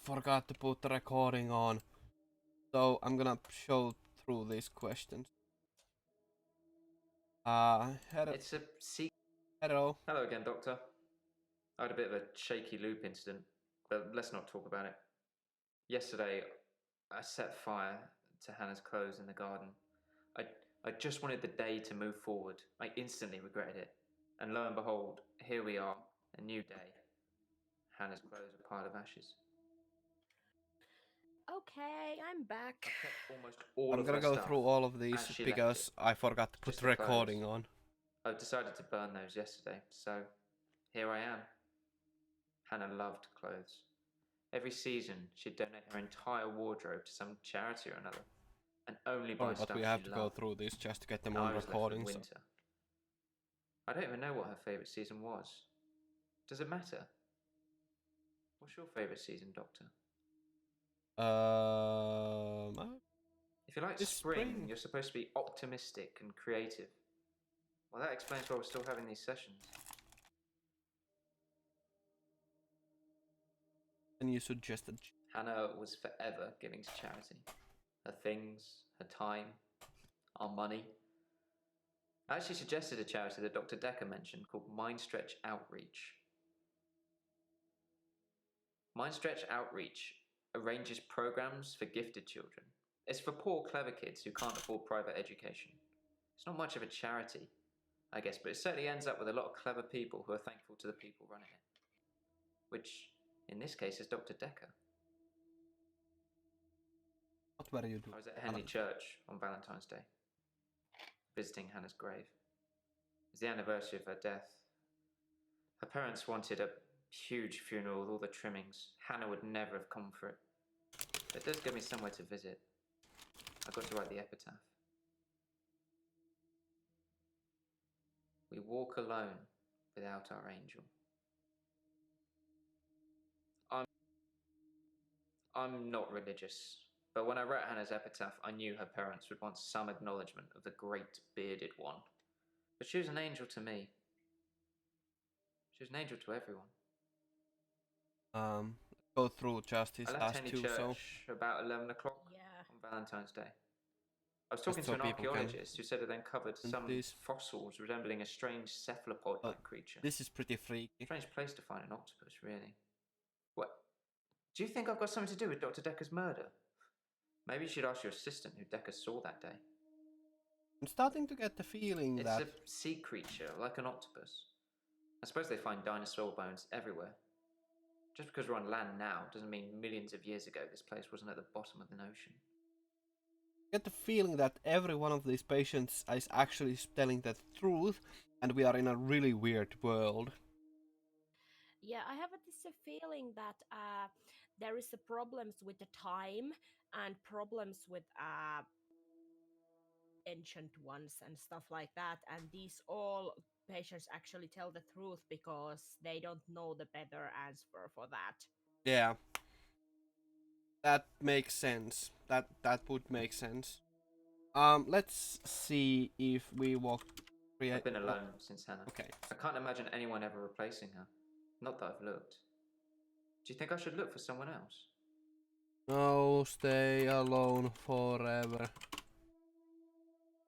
forgot to put the recording on. So I'm gonna show through these questions. Hello. It's a secret. Hello. Hello again, Doctor. I had a bit of a shaky loop incident, but let's not talk about it. Yesterday, I set fire to Hannah's clothes in the garden. I, I just wanted the day to move forward. I instantly regretted it. And lo and behold, here we are, a new day. Hannah's clothes are a pile of ashes. Okay, I'm back. I've kept almost all I'm of gonna her go stuff through all of these as she left because it, I forgot to put just the the clothes. recording on. I've decided to burn those yesterday, so here I am. Hannah loved clothes. Every season, she'd donate her entire wardrobe to some charity or another, and only buy Sorry, but stuff we have she to go loved. through this just to get them Now on I was left recording. with winter. I don't even know what her favourite season was. Does it matter? What's your favourite season, Doctor? If you like It's spring, spring. you're supposed to be optimistic and creative. Well, that explains why we're still having these sessions. And you suggested. Hannah was forever giving to charity. Her things, her time, our money. I actually suggested a charity that Dr. Dekker mentioned called Mindstretch Outreach. Mindstretch Outreach arranges programs for gifted children. It's for poor, clever kids who can't afford private education. It's not much of a charity, I guess, but it certainly ends up with a lot of clever people who are thankful to the people running it. Which, in this case, is Dr. Dekker. What were you doing? I was at Henley Church on Valentine's Day, visiting Hannah's grave. It was the anniversary of her death. Her parents wanted a huge funeral with all the trimmings. Hannah would never have come for it. But it does give me somewhere to visit. I got to write the epitaph. We walk alone without our angel. I'm not religious, but when I wrote Hannah's epitaph, I knew her parents would want some acknowledgement of the great bearded one. But she was an angel to me. She was an angel to everyone. Go through just his I left last Henley two, Church so about 11 o'clock Yeah. on Valentine's Day. I was talking just to so an people can. archaeologist who said it uncovered some This. fossils resembling a strange cephalopod-like creature. This is pretty freaky. Strange place to find an octopus, really. What? Do you think I've got something to do with Dr. Dekker's murder? Maybe you should ask your assistant who Dekker saw that day. I'm starting to get the feeling It's that a sea creature, like an octopus. I suppose they find dinosaur bones everywhere. Just because we're on land now doesn't mean millions of years ago this place wasn't at the bottom of an ocean. get the feeling that every one of these patients is actually telling the truth, and we are in a really weird world. Yeah, I have this feeling that there is a problems with the time and problems with ancient ones and stuff like that, and these all patients actually tell the truth because they don't know the better answer for that. Yeah, that makes sense. That would make sense. Let's see if we walk. I've been alone since Hannah. Okay. I can't imagine anyone ever replacing her. Not that I've looked. Do you think I should look for someone else? No, stay alone forever.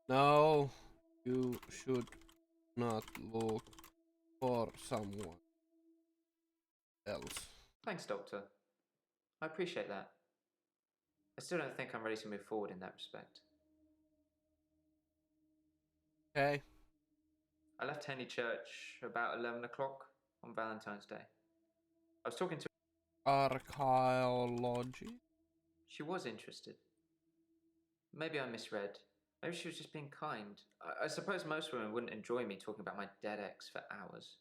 No, you should not look for someone else. Thanks, Doctor. I appreciate that. I still don't think I'm ready to move forward in that respect. Okay. I left Henley Church about 11 o'clock on Valentine's Day. I was talking to Archaeology? She was interested. Maybe I misread. Maybe she was just being kind. I suppose most women wouldn't enjoy me talking about my dead ex for hours.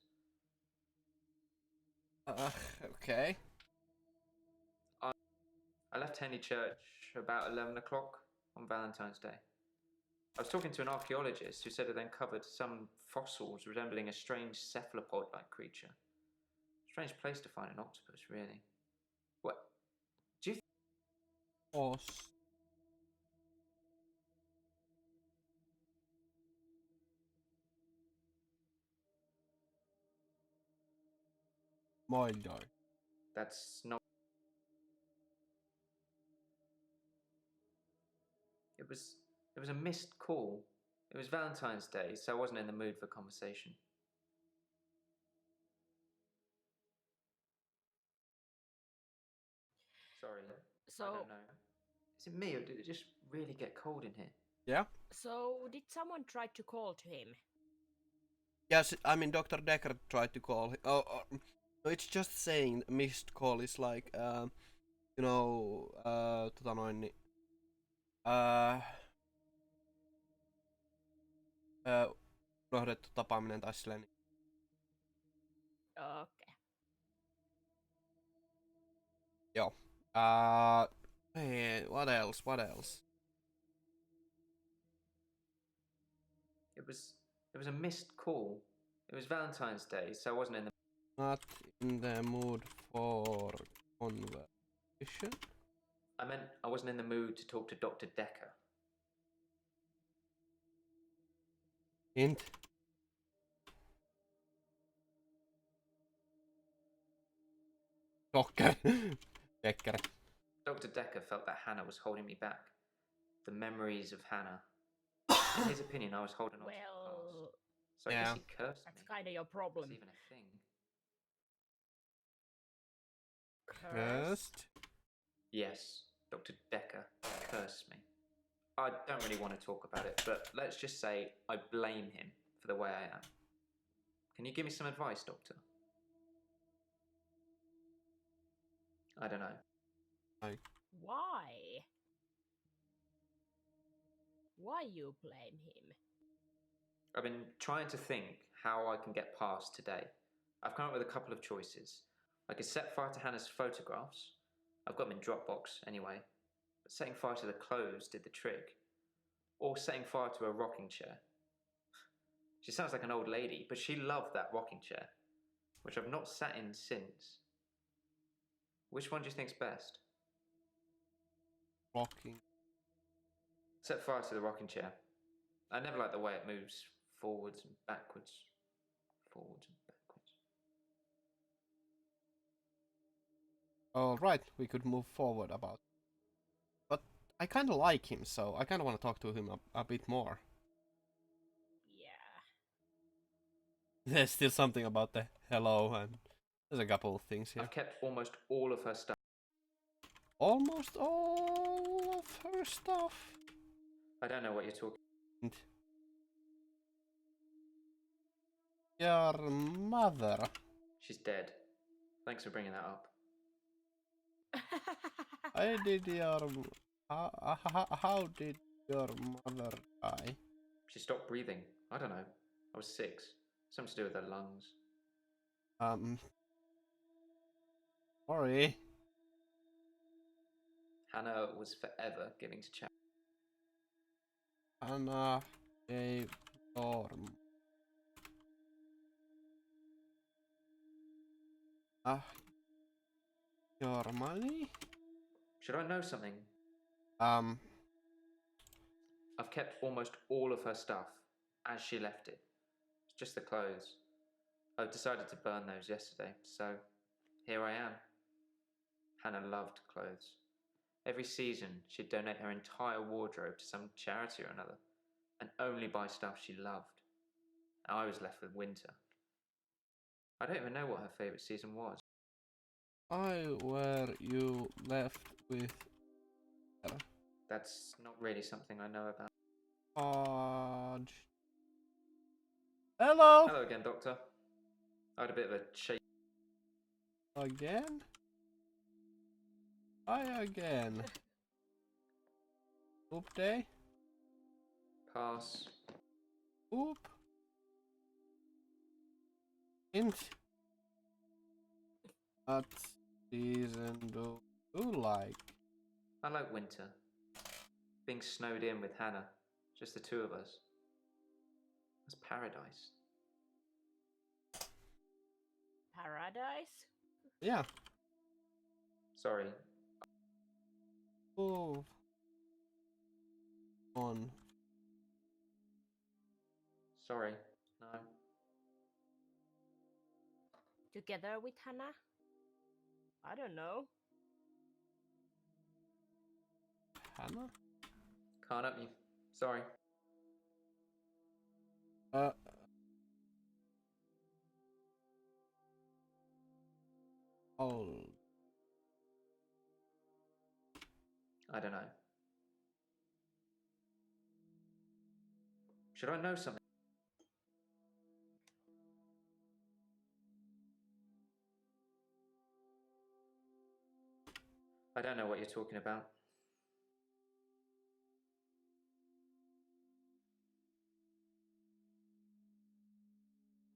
Okay. I left Henley Church about 11 o'clock on Valentine's Day. I was talking to an archaeologist who said it uncovered some fossils resembling a strange cephalopod-like creature. Strange place to find an octopus, really. What? Do you think... Os. Moildar. That's not... It was a missed call. It was Valentine's Day, so I wasn't in the mood for conversation. Sorry, I So, don't know. Is it me or did it just really get cold in here? Yeah? so did someone try to call to him? Yes, I mean, Dr. Dekker tried to call. No, it's just saying missed call is like, you know, uh, unohdettu tapaaminen tai silleen. Okay. Joo. Hey, what else? What else? It was a missed call. It was Valentine's Day, so I wasn't in the. Not in the mood for conversation. I meant I wasn't in the mood to talk to Dr. Dekker. Hint. Docker. Dekker. Dr. Dekker felt that Hannah was holding me back. The memories of Hannah. In his opinion, I was holding on to the past. Well, So I Yeah. guess he cursed that's me. kind of your It's problem. even a thing. Cursed. Yes, Dr. Dekker cursed me. I don't really want to talk about it, but let's just say I blame him for the way I am. Can you give me some advice, Doctor? I don't know. Why? Why you blame him? I've been trying to think how I can get past today. I've come up with a couple of choices. I could set fire to Hannah's photographs. I've got them in Dropbox anyway. But setting fire to the clothes did the trick. Or setting fire to a rocking chair. She sounds like an old lady, but she loved that rocking chair, which I've not sat in since. Which one do you think's best? Rocking. Set fire to the rocking chair. I never like the way it moves forwards and backwards. Forwards and backwards. Alright, we could move forward about. But I kinda like him, so I kinda wanna talk to him a bit more. Yeah. There's still something about the hello, and there's a couple of things here. I've kept almost all of her stuff. Almost all of her stuff. I don't know what you're talking. And your mother. She's dead. Thanks for bringing that up. How did your how did your mother die? She stopped breathing. I don't know. I was 6. Something to do with her lungs. Sorry. Hannah was forever giving to charity. Anna gave your your money. Should I know something? Um. I've kept almost all of her stuff as she left it. It's just the clothes. I've decided to burn those yesterday, so here I am. Hannah loved clothes. Every season, she'd donate her entire wardrobe to some charity or another, and only buy stuff she loved. I was left with winter. I don't even know what her favourite season was. Why were you left with her? That's not really something I know about. Hodge. Hello. Hello again, Doctor. I had a bit of a shake. Again? Hi again. Oop day. Pass. Oop. Hint. What season do you like? I like winter. Being snowed in with Hannah. Just the two of us. It's paradise. Paradise? Yeah. Sorry. Move on. Sorry. No. Together with Hannah? I don't know. Hannah? Can't help you. Sorry. Uh, oh, I don't know. Should I know something? I don't know what you're talking about.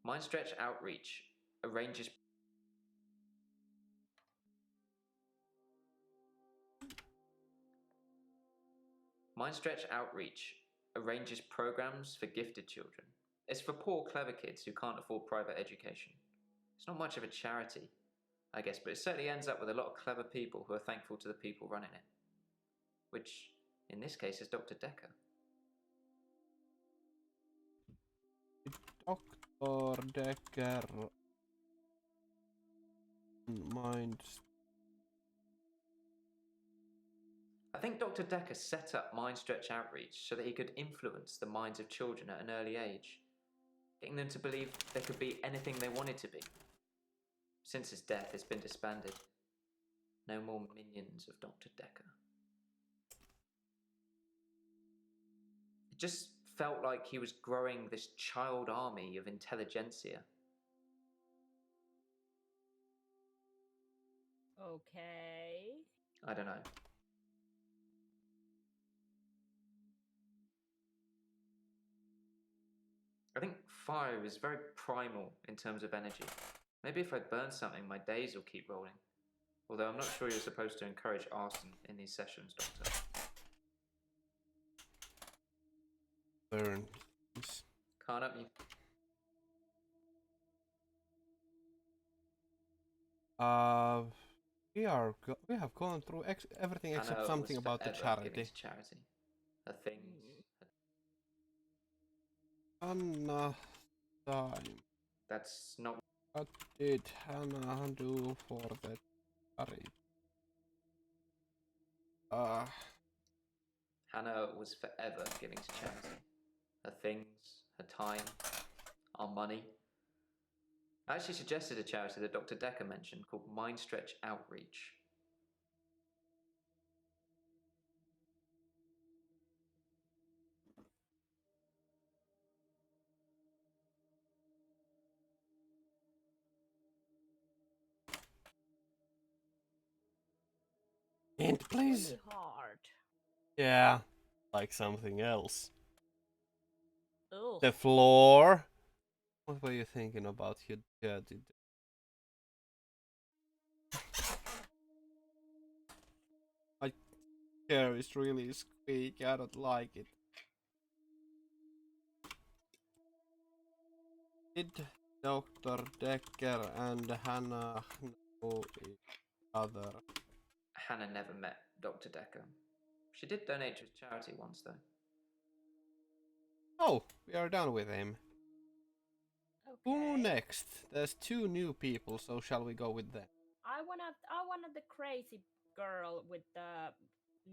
Mindstretch Outreach arranges Mindstretch Outreach arranges programs for gifted children. It's for poor, clever kids who can't afford private education. It's not much of a charity, I guess, but it certainly ends up with a lot of clever people who are thankful to the people running it. Which, in this case, is Dr. Dekker. Dr. Dekker. Mind. I think Dr. Dekker set up Mindstretch Outreach so that he could influence the minds of children at an early age, getting them to believe they could be anything they wanted to be. Since his death, it's been disbanded. No more minions of Dr. Dekker. It just felt like he was growing this child army of intelligentsia. Okay. I don't know. I think fire is very primal in terms of energy. Maybe if I burn something, my days will keep rolling. Although I'm not sure you're supposed to encourage arson in these sessions, Doctor. Burn. Can't help you. We have gone through everything except Hannah something was about the forever giving charity. to charity. Her things. Hannah time. That's not. What did Hannah do for the charity? Hannah was forever giving to charity. Her things, her time, our money. I actually suggested a charity that Dr. Dekker mentioned called Mindstretch Outreach. Hint, please. Really hard. Yeah, like something else. Ugh. The floor. What were you thinking about? My chair is really squeaky. I don't like it. Did Dr. Dekker and Hannah know each other? Hannah never met Dr. Dekker. She did donate to his charity once, though. Oh, we are done with him. Who Okay. next? There's 2 new people, so shall we go with them? I wanted the crazy girl with the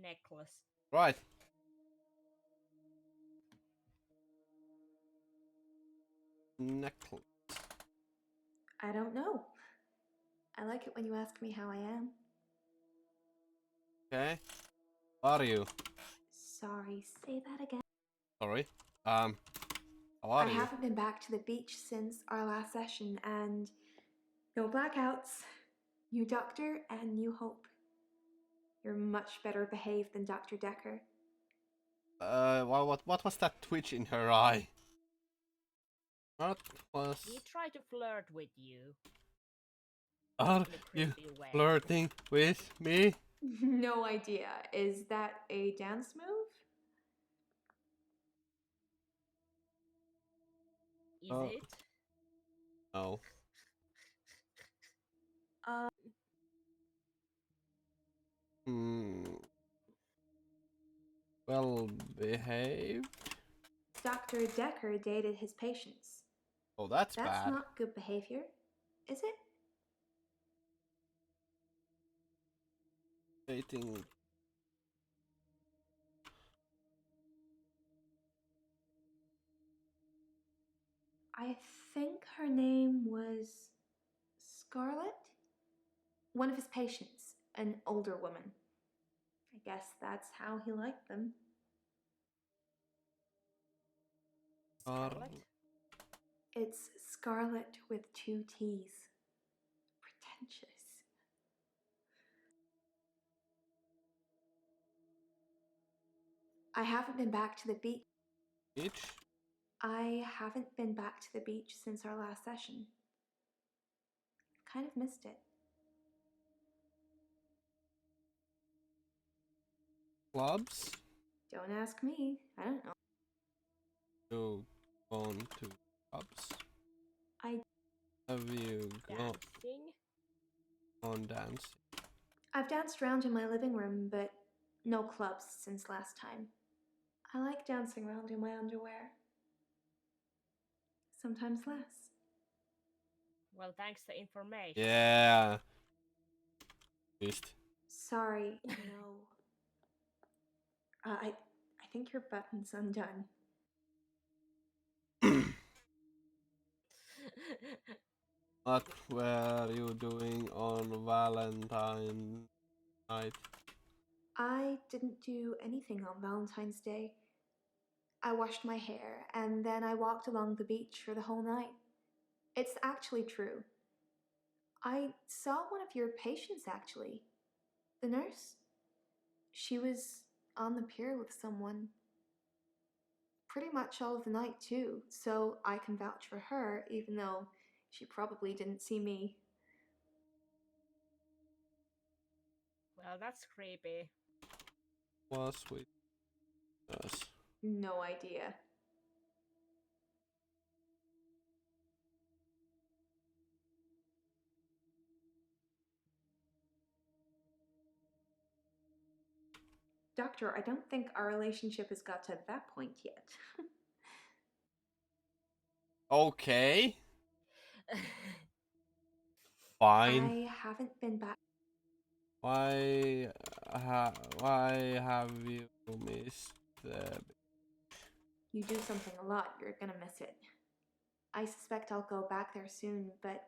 necklace. Right. Necklace. I don't know. I like it when you ask me how I am. Okay. Are you? Sorry, say that again. Sorry. How are I you? haven't been back to the beach since our last session, and no blackouts. New doctor and new hope. You're much better behaved than Dr. Dekker. What was that twitch in her eye? What was... He tried to flirt with you. Are In a you creepy way. flirting with me? No idea. Is that a dance move? Is Oh. it? No. Hmm. Well behaved? Dr. Dekker dated his patients. Oh, that's That's bad. not good behavior, is it? Dating. I think her name was Scarlet? One of his patients, an older woman. I guess that's how he liked them. Scarlet? It's Scarlet with 2 T's. Pretentious. I haven't been back to the beach. Beach? I haven't been back to the beach since our last session. Kind of missed it. Clubs? Don't ask me. I don't know. You gone to clubs? I Have you Dancing? gone dancing? I've danced around in my living room, but no clubs since last time. I like dancing around in my underwear. Sometimes less. Well, thanks for information. Yeah. Just. Sorry, no. I think your button's undone. What were you doing on Valentine's night? I didn't do anything on Valentine's Day. I washed my hair and then I walked along the beach for the whole night. It's actually true. I saw one of your patients actually. The nurse. She was on the pier with someone. Pretty much all of the night, too, so I can vouch for her, even though she probably didn't see me. Well, that's creepy. Was with us. No idea. Doctor, I don't think our relationship has got to that point yet. Okay. Fine. I haven't been back. Why have you missed the... You do something a lot, you're gonna miss it. I suspect I'll go back there soon, but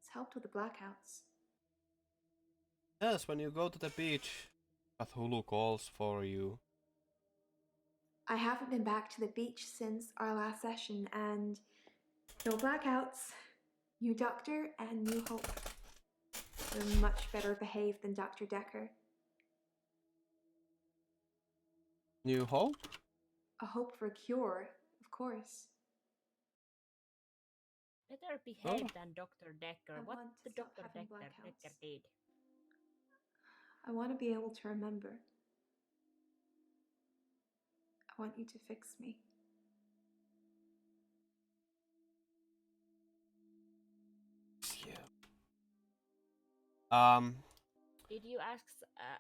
it's helped with the blackouts. Yes, when you go to the beach, Cthulhu calls for you. I haven't been back to the beach since our last session, and no blackouts. New doctor and new hope. You're much better behaved than Dr. Dekker. New hope? A hope for a cure, of course. Better behave than Dr. Dekker. I What want to the stop Dr. having Dekker blackouts. did? I want to be able to remember. I want you to fix me. Yeah. Did you ask?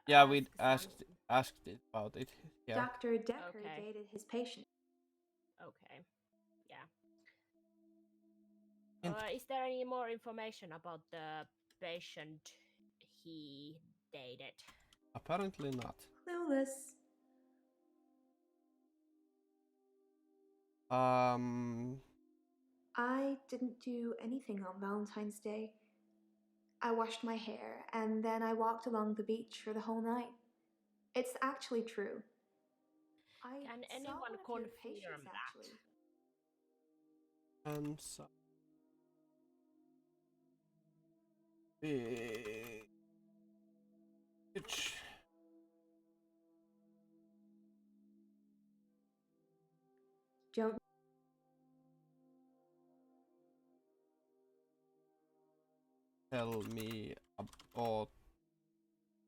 Yeah, we ask asked it about it. Yeah. Dr. Dekker Okay. dated his patient. Okay. Yeah. And Is there any more information about the patient he dated? apparently not. Clueless. I didn't do anything on Valentine's Day. I washed my hair and then I walked along the beach for the whole night. It's actually true. I Can saw anyone one of your confirm patients that? actually. And so... Bitch. Don't. Tell me about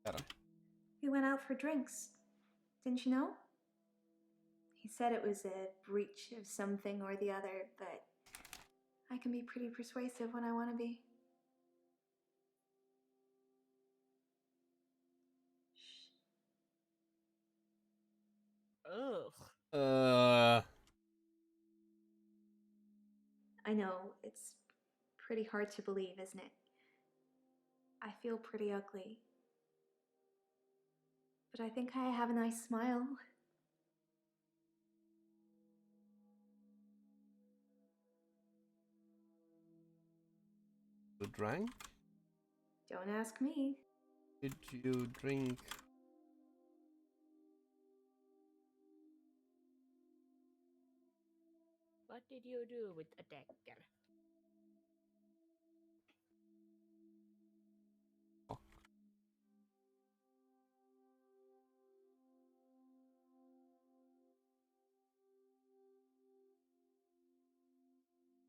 her. We went out for drinks. Didn't you know? He said it was a breach of something or the other, but I can be pretty persuasive when I want to be. Shh. Ugh. I know, it's pretty hard to believe, isn't it? I feel pretty ugly. But I think I have a nice smile. You drank? Don't ask me. Did you drink? What did you do with a Dekker?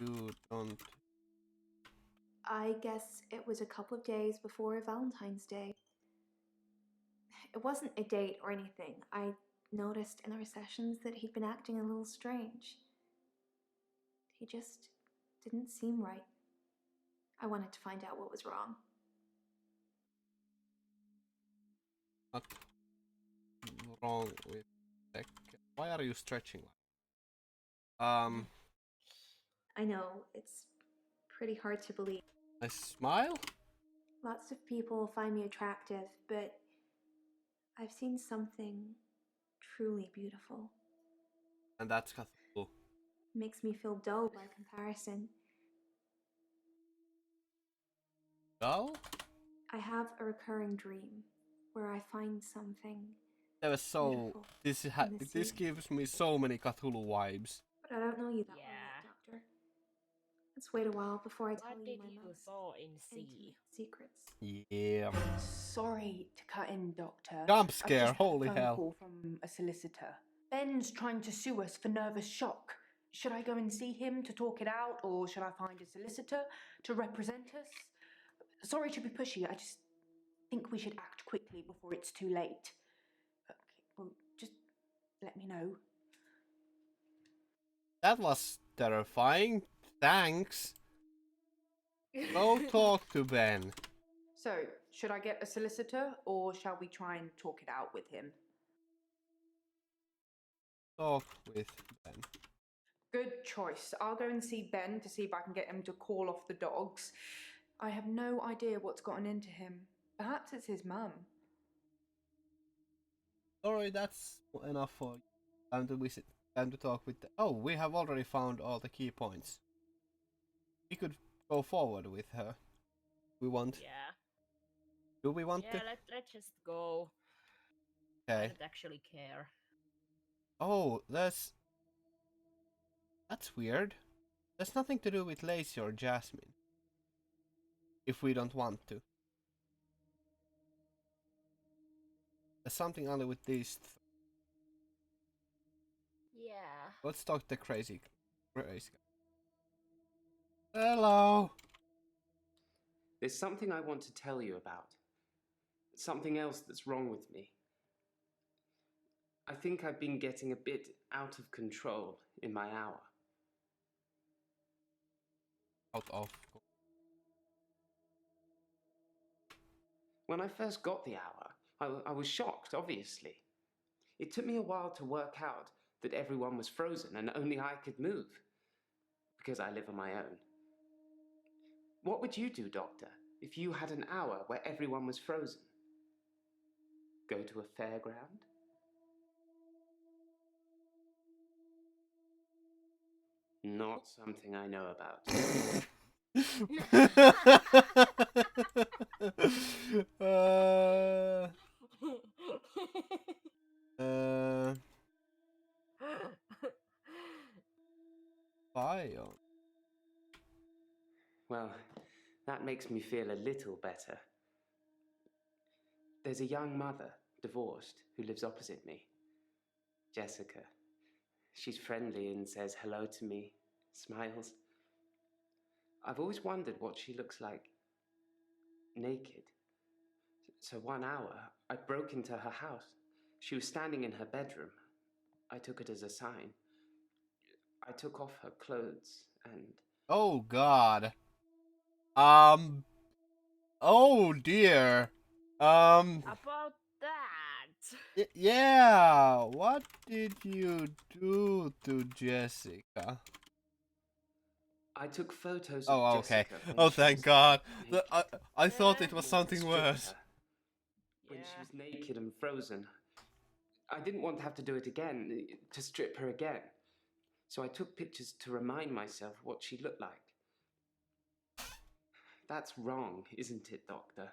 You don't. I guess it was a couple of days before Valentine's Day. It wasn't a date or anything. I noticed in our sessions that he'd been acting a little strange. He just didn't seem right. I wanted to find out what was wrong. Not wrong with tech. Why are you stretching like? I know, it's pretty hard to believe. I smile. Lots of people find me attractive, but I've seen something truly beautiful. And that's Cthulhu. Makes me feel dull by comparison. Dull? I have a recurring dream where I find something, That was so. Beautiful. In the This sea. gives me so many Cthulhu vibes. but I don't know you that well Yeah. yet, Doctor. Let's wait a while before I tell What you did my you most saw in sea? intimate secrets. Yeah. Sorry to cut in, Doctor. Jump I've scare, just had a holy phone hell. call from a solicitor. Ben's trying to sue us for nervous shock. Should I go and see him to talk it out, or should I find a solicitor to represent us? Sorry to be pushy, I just think we should act quickly before it's too late. Okay, well, just let me know. That was terrifying. Thanks. Go talk to Ben. So, should I get a solicitor, or shall we try and talk it out with him? Talk with Ben. Good choice. I'll go and see Ben to see if I can get him to call off the dogs. I have no idea what's gotten into him. Perhaps it's his mum. Sorry, that's enough for you. Time to visit. Time to talk with. Oh, we have already found all the key points. We could go forward with her. We want. Yeah. Do we want Yeah, to? let's just go. I Okay. don't actually care. Oh, that's weird. There's nothing to do with Lacey or Jasmine. If we don't want to. There's something only with these. Yeah. Let's talk to the crazy guy. Hello. There's something I want to tell you about. Something else that's wrong with me. I think I've been getting a bit out of control in my hour. Out of. When I first got the hour, I was shocked, obviously. It took me a while to work out that everyone was frozen and only I could move, because I live on my own. What would you do, Doctor, if you had an hour where everyone was frozen? Go to a fairground? Not something I know about. uh, Bion. Well, that makes me feel a little better. There's a young mother, divorced, who lives opposite me. Jessica. She's friendly and says hello to me, smiles. I've always wondered what she looks like naked. So 1 hour, I broke into her house. She was standing in her bedroom. I took it as a sign. I took off her clothes and... Oh God. Oh dear. About that. Yeah. What did you do to Jessica? I took photos Oh, of okay. Jessica. when Oh, she thank was God. naked. I thought Yeah. it was something Stripped worse. her when she Yeah. was naked and frozen. I didn't want to have to do it again, to strip her again. So I took pictures to remind myself what she looked like. That's wrong, isn't it, Doctor?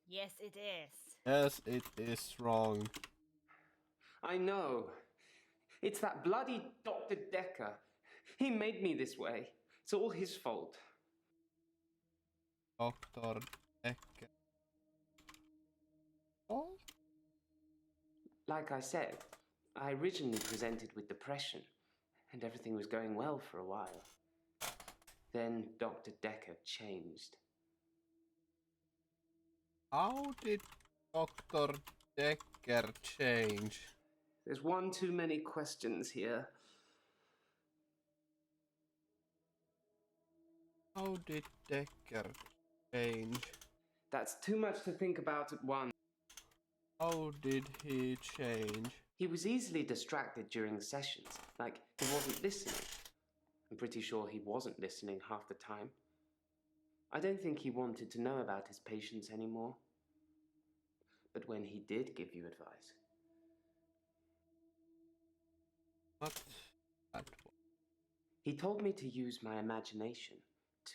Yes, it is. Yes, it is wrong. I know. It's that bloody Dr. Dekker. He made me this way. It's all his fault. Dr. Dekker. Oh? Like I said, I originally presented with depression, and everything was going well for a while. Then Dr. Dekker changed. How did Dr. Dekker change? There's one too many questions here. How did Dekker change? That's too much to think about at once. How did he change? He was easily distracted during sessions, like he wasn't listening. I'm pretty sure he wasn't listening half the time. I don't think he wanted to know about his patients anymore. But when he did give you advice, What? That one. he told me to use my imagination,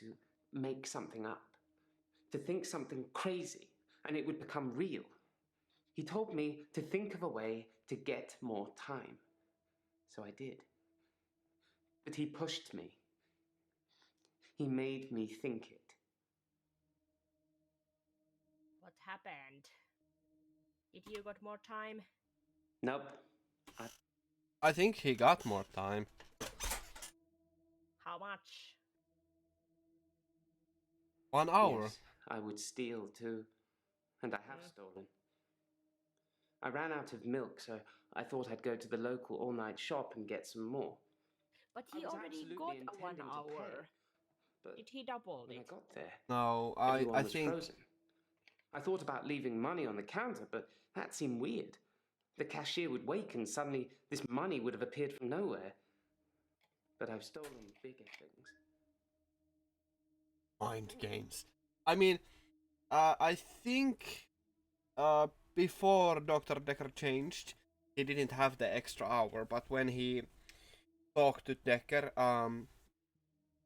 to make something up, to think something crazy, and it would become real. He told me to think of a way to get more time. So I did. But he pushed me. He made me think it. What happened? Did you got more time? Nope. I think he got more time. How much? 1 hour. Yes, I would steal too. And I have stolen. I ran out of milk, so I thought I'd go to the local all-night shop and get some more. But I he was already absolutely got a 1 intending to pay, hour. but Did he double when I it? got there, No, everyone I was think frozen. I thought about leaving money on the counter, but that seemed weird. The cashier would wake and suddenly this money would have appeared from nowhere. But I've stolen bigger things. mind games. I mean, I think before Dr. Dekker changed, he didn't have the extra hour, but when he talked to Dekker,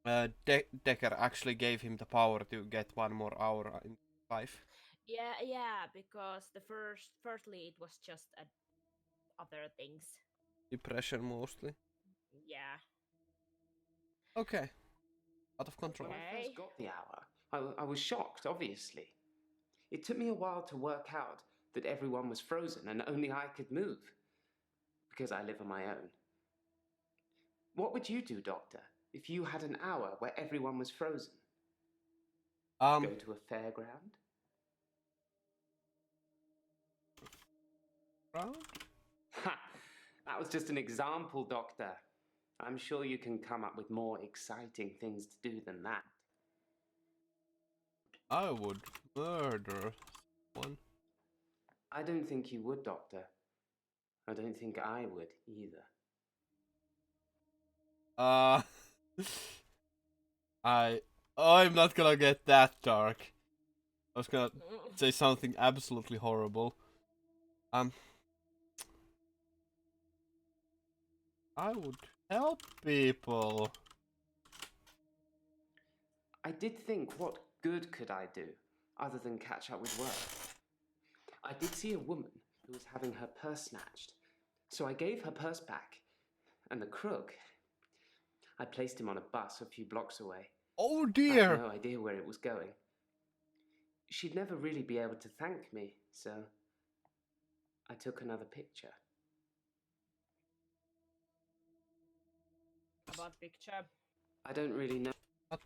Dekker actually gave him the power to get 1 more hour in life. Yeah, because the firstly it was just other things. Depression mostly. Yeah. Okay. Out of control. When I Okay. first got the hour, I was shocked, obviously. It took me a while to work out that everyone was frozen and only I could move. Because I live on my own. What would you do, Doctor, if you had an hour where everyone was frozen? Go to a fairground? Round? Ha! That was just an example, Doctor. I'm sure you can come up with more exciting things to do than that. I would murder one. I don't think you would, Doctor. I don't think I would either. I'm not gonna get that dark. I was gonna say something absolutely horrible. I would help people. I did think, what good could I do other than catch up with work? I did see a woman who was having her purse snatched, so I gave her purse back, and the crook, I placed him on a bus a few blocks away. Oh I dear! had no idea where it was going. She'd never really be able to thank me, so I took another picture. About picture. I don't really know. What?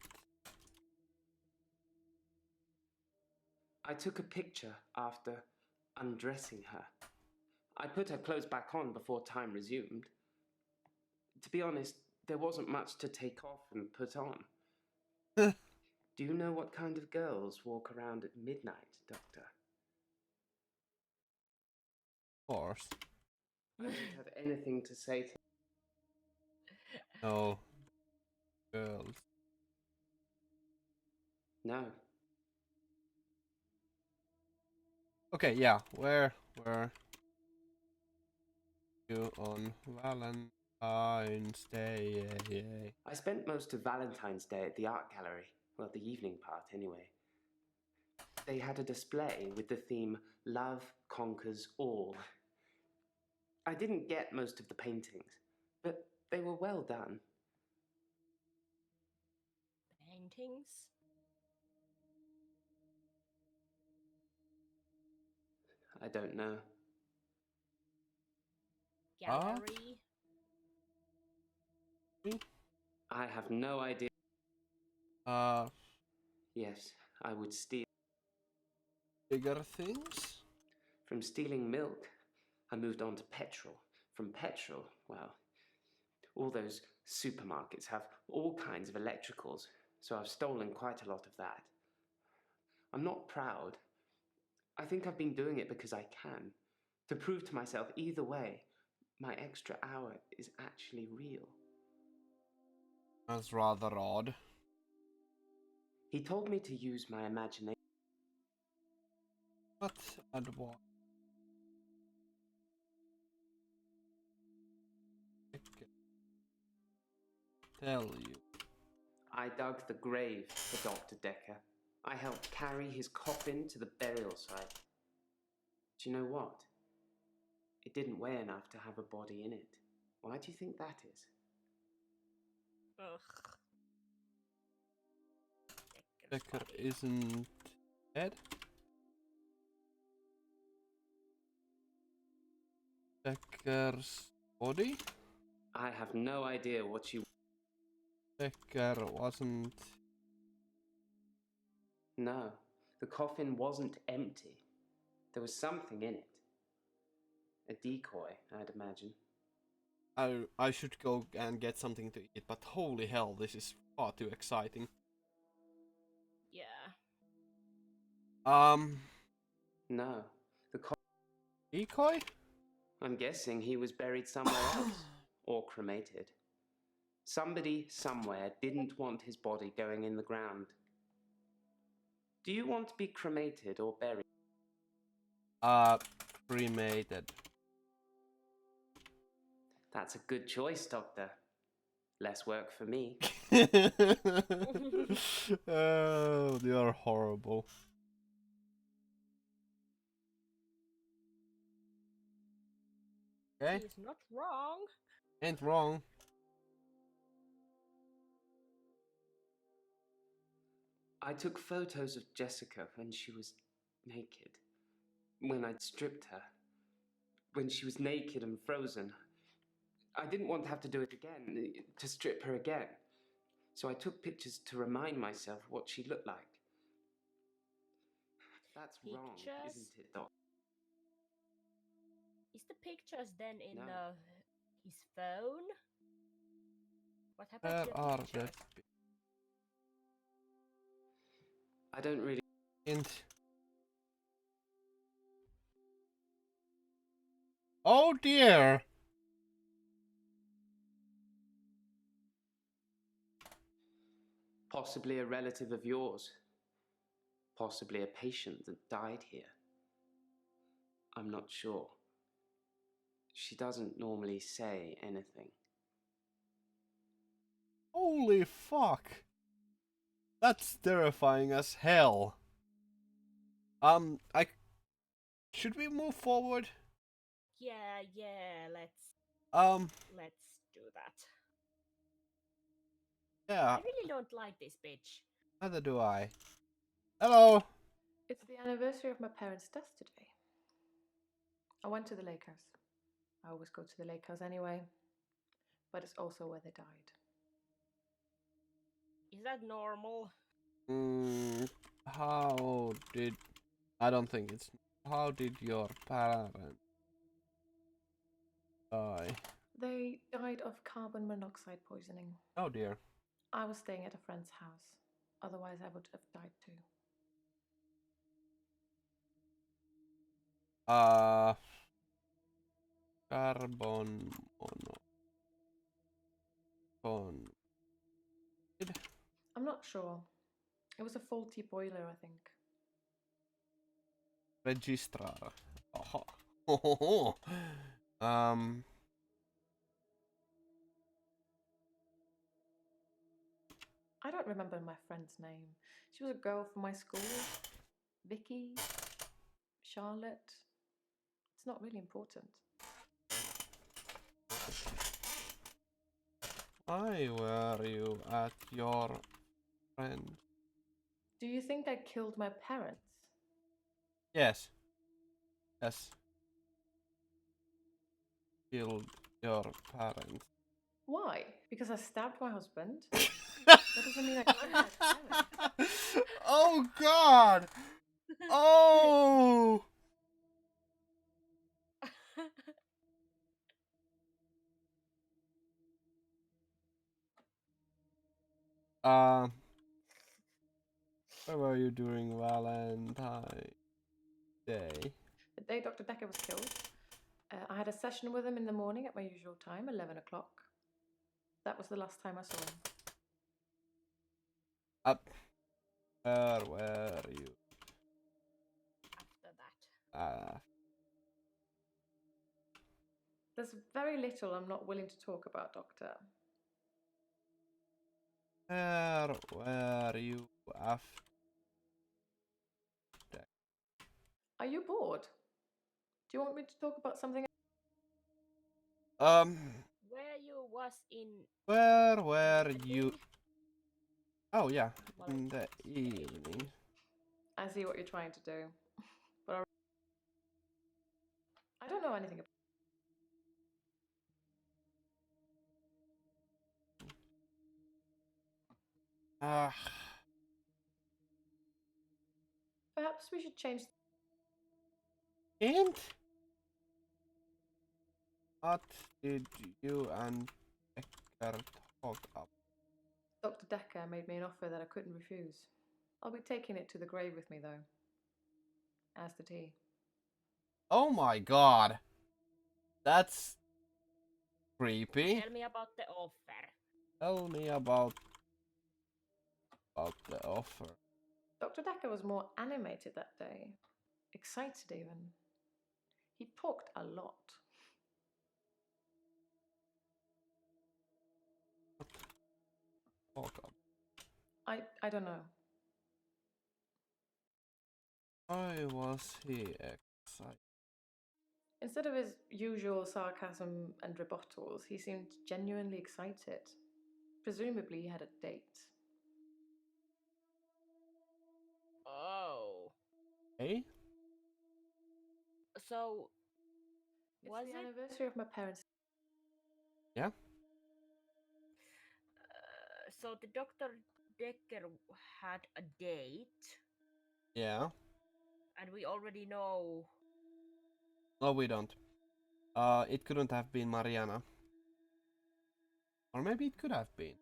I took a picture after undressing her. I put her clothes back on before time resumed. To be honest, there wasn't much to take off and put on. Do you know what kind of girls walk around at midnight, Doctor? Of course. I don't have anything to say to... No. Girls. No. Okay, yeah. Where were you on Valentine's Day? Yeah. I spent most of Valentine's Day at the art gallery, Well, the evening part, anyway. They had a display with the theme Love Conquers All. I didn't get most of the paintings, but they were well done. Paintings? I don't know. Gallery? I have no idea. Yes, I would steal. Bigger things? From stealing milk, I moved on to petrol. From petrol, well, all those supermarkets have all kinds of electricals, so I've stolen quite a lot of that. I'm not proud. I think I've been doing it because I can, to prove to myself either way, my extra hour is actually real. That's rather odd. He told me to use my imagination. What and what? Tell you. I dug the grave for Dr. Dekker. I helped carry his coffin to the burial site. Do you know what? It didn't weigh enough to have a body in it. Why do you think that is? Ugh. Dekker Body. isn't dead. Dekker's body? I have no idea what you... Dekker wasn't. No, the coffin wasn't empty. There was something in it. A decoy, I'd imagine. I should go and get something to eat, but holy hell, this is far too exciting. Yeah. No, the Decoy? I'm guessing he was buried somewhere else. Or cremated. Somebody somewhere didn't want his body going in the ground. Do you want to be cremated or buried? Cremated. That's a good choice, Doctor. Less work for me. Oh, they are horrible. Okay, He's not wrong. ain't wrong. I took photos of Jessica when she was naked. When I'd stripped her. When she was naked and frozen. I didn't want to have to do it again, to strip her again. So I took pictures to remind myself what she looked like. That's wrong, Pictures? isn't it, Doc? Is the pictures then in No. his phone? What happened Where to the are pictures? the I don't really... int? Oh dear! Possibly a relative of yours. Possibly a patient that died here. I'm not sure. She doesn't normally say anything. Holy fuck! That's terrifying as hell. I should we move forward? Yeah, Um, let's do that. yeah, I really don't like this bitch. neither do I. Hello. It's the anniversary of my parents' death today. I went to the lake house. I always go to the lake house anyway, but it's also where they died. Is that normal? How did... I don't think it's... How did your parents die? They died of carbon monoxide poisoning. Oh dear. I was staying at a friend's house. Otherwise, I would have died too. Carbon monoxide. I'm not sure. It was a faulty boiler, I think. Registrar. Aha. I don't remember my friend's name. She was a girl from my school. Vicky, Charlotte. It's not really important. Why were you at your friend? Do you think I killed my parents? Yes. Yes. Killed your parents. Why? Because I stabbed my husband? That doesn't mean I killed my parents. Oh God! Oh! Uh, where were you during Valentine's Day? The day Dr. Dekker was killed, I had a session with him in the morning at my usual time, 11 o'clock. That was the last time I saw him. Up. Where were you? After that. There's very little I'm not willing to talk about, Doctor. Where were you after? Are you bored? Do you want me to talk about something? Where you was in Where were the you? day? Oh yeah, in Valentine's the Day. evening. I see what you're trying to do, but I don't know anything about. Ah, Perhaps we should change. and what did you and Dekker talk about? Dr. Dekker made me an offer that I couldn't refuse. I'll be taking it to the grave with me, though. As the tea. Oh my God, that's creepy. Tell me about the offer. Tell me about the offer. Dr. Dekker was more animated that day. Excited, even. He talked a lot. Talk about. I don't know. Why was he excited? Instead of his usual sarcasm and rebuttals, he seemed genuinely excited. Presumably, he had a date. Oh. Hey? So was It's the it? anniversary of my parents. Yeah? So the Dr. Dekker had a date, Yeah. and we already know. No, we don't. It couldn't have been Mariana. Or maybe it could have been.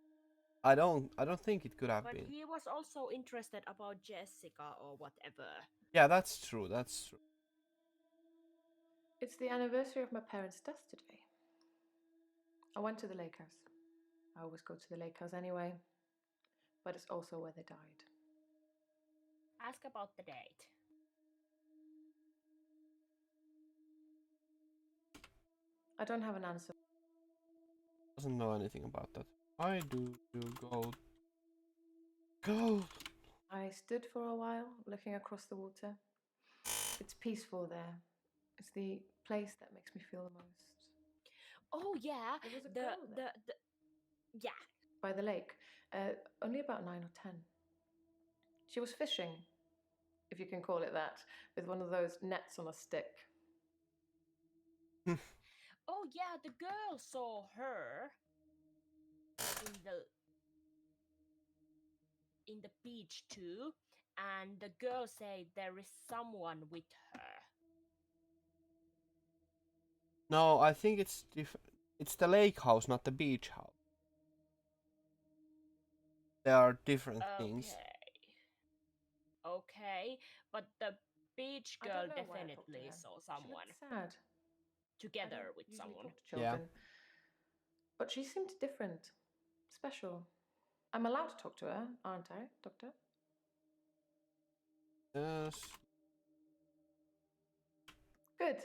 I don't think it could have But been. he was also interested about Jessica or whatever. Yeah, that's true. That's true. It's the anniversary of my parents' death today. I went to the lake house. I always go to the lake house anyway, but it's also where they died. Ask about the date. I don't have an answer. Doesn't know anything about that. Why do you go? Go. I stood for a while, looking across the water. It's peaceful there. It's the place that makes me feel the most. Oh yeah, There was a the girl the there. the yeah. By the lake, only about 9 or 10. She was fishing, if you can call it that, with one of those nets on a stick. Oh yeah, the girl saw her in the beach too, and the girl said there is someone with her. No, I think it's it's the lake house, not the beach house. There are different things. Okay, but the beach I girl don't know why I talked to definitely her. saw She someone looked sad. I together don't with usually someone. talk to children. But she seemed different, special. I'm allowed to talk to her, aren't I, Doctor? Yes. Good.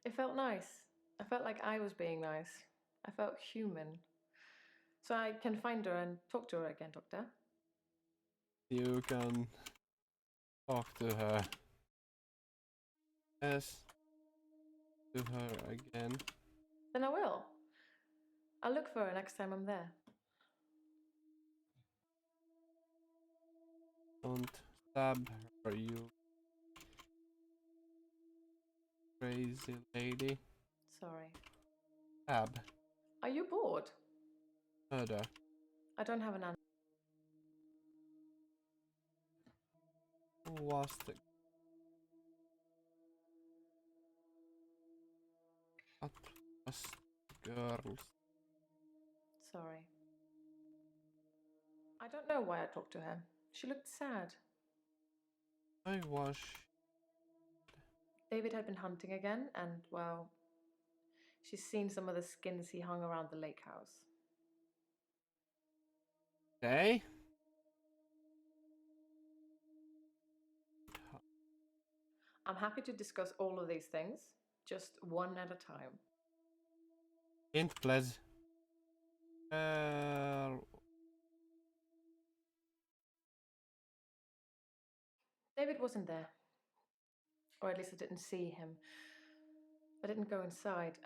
It felt nice. I felt like I was being nice. I felt human. So I can find her and talk to her again, Doctor? You can talk to her. Yes. To her again. Then I will. I'll look for her next time I'm there. Don't stab her, you crazy lady. Sorry. Stab. Are you bored? Murder. I don't have an answer. Who was the... What was the girls? Sorry. I don't know why I talked to her. She looked sad. I was... David had been hunting again, and, well, she's seen some of the skins he hung around the lake house. Okay. I'm happy to discuss all of these things, just one at a time. Hint, please. David wasn't there. Or at least I didn't see him. I didn't go inside.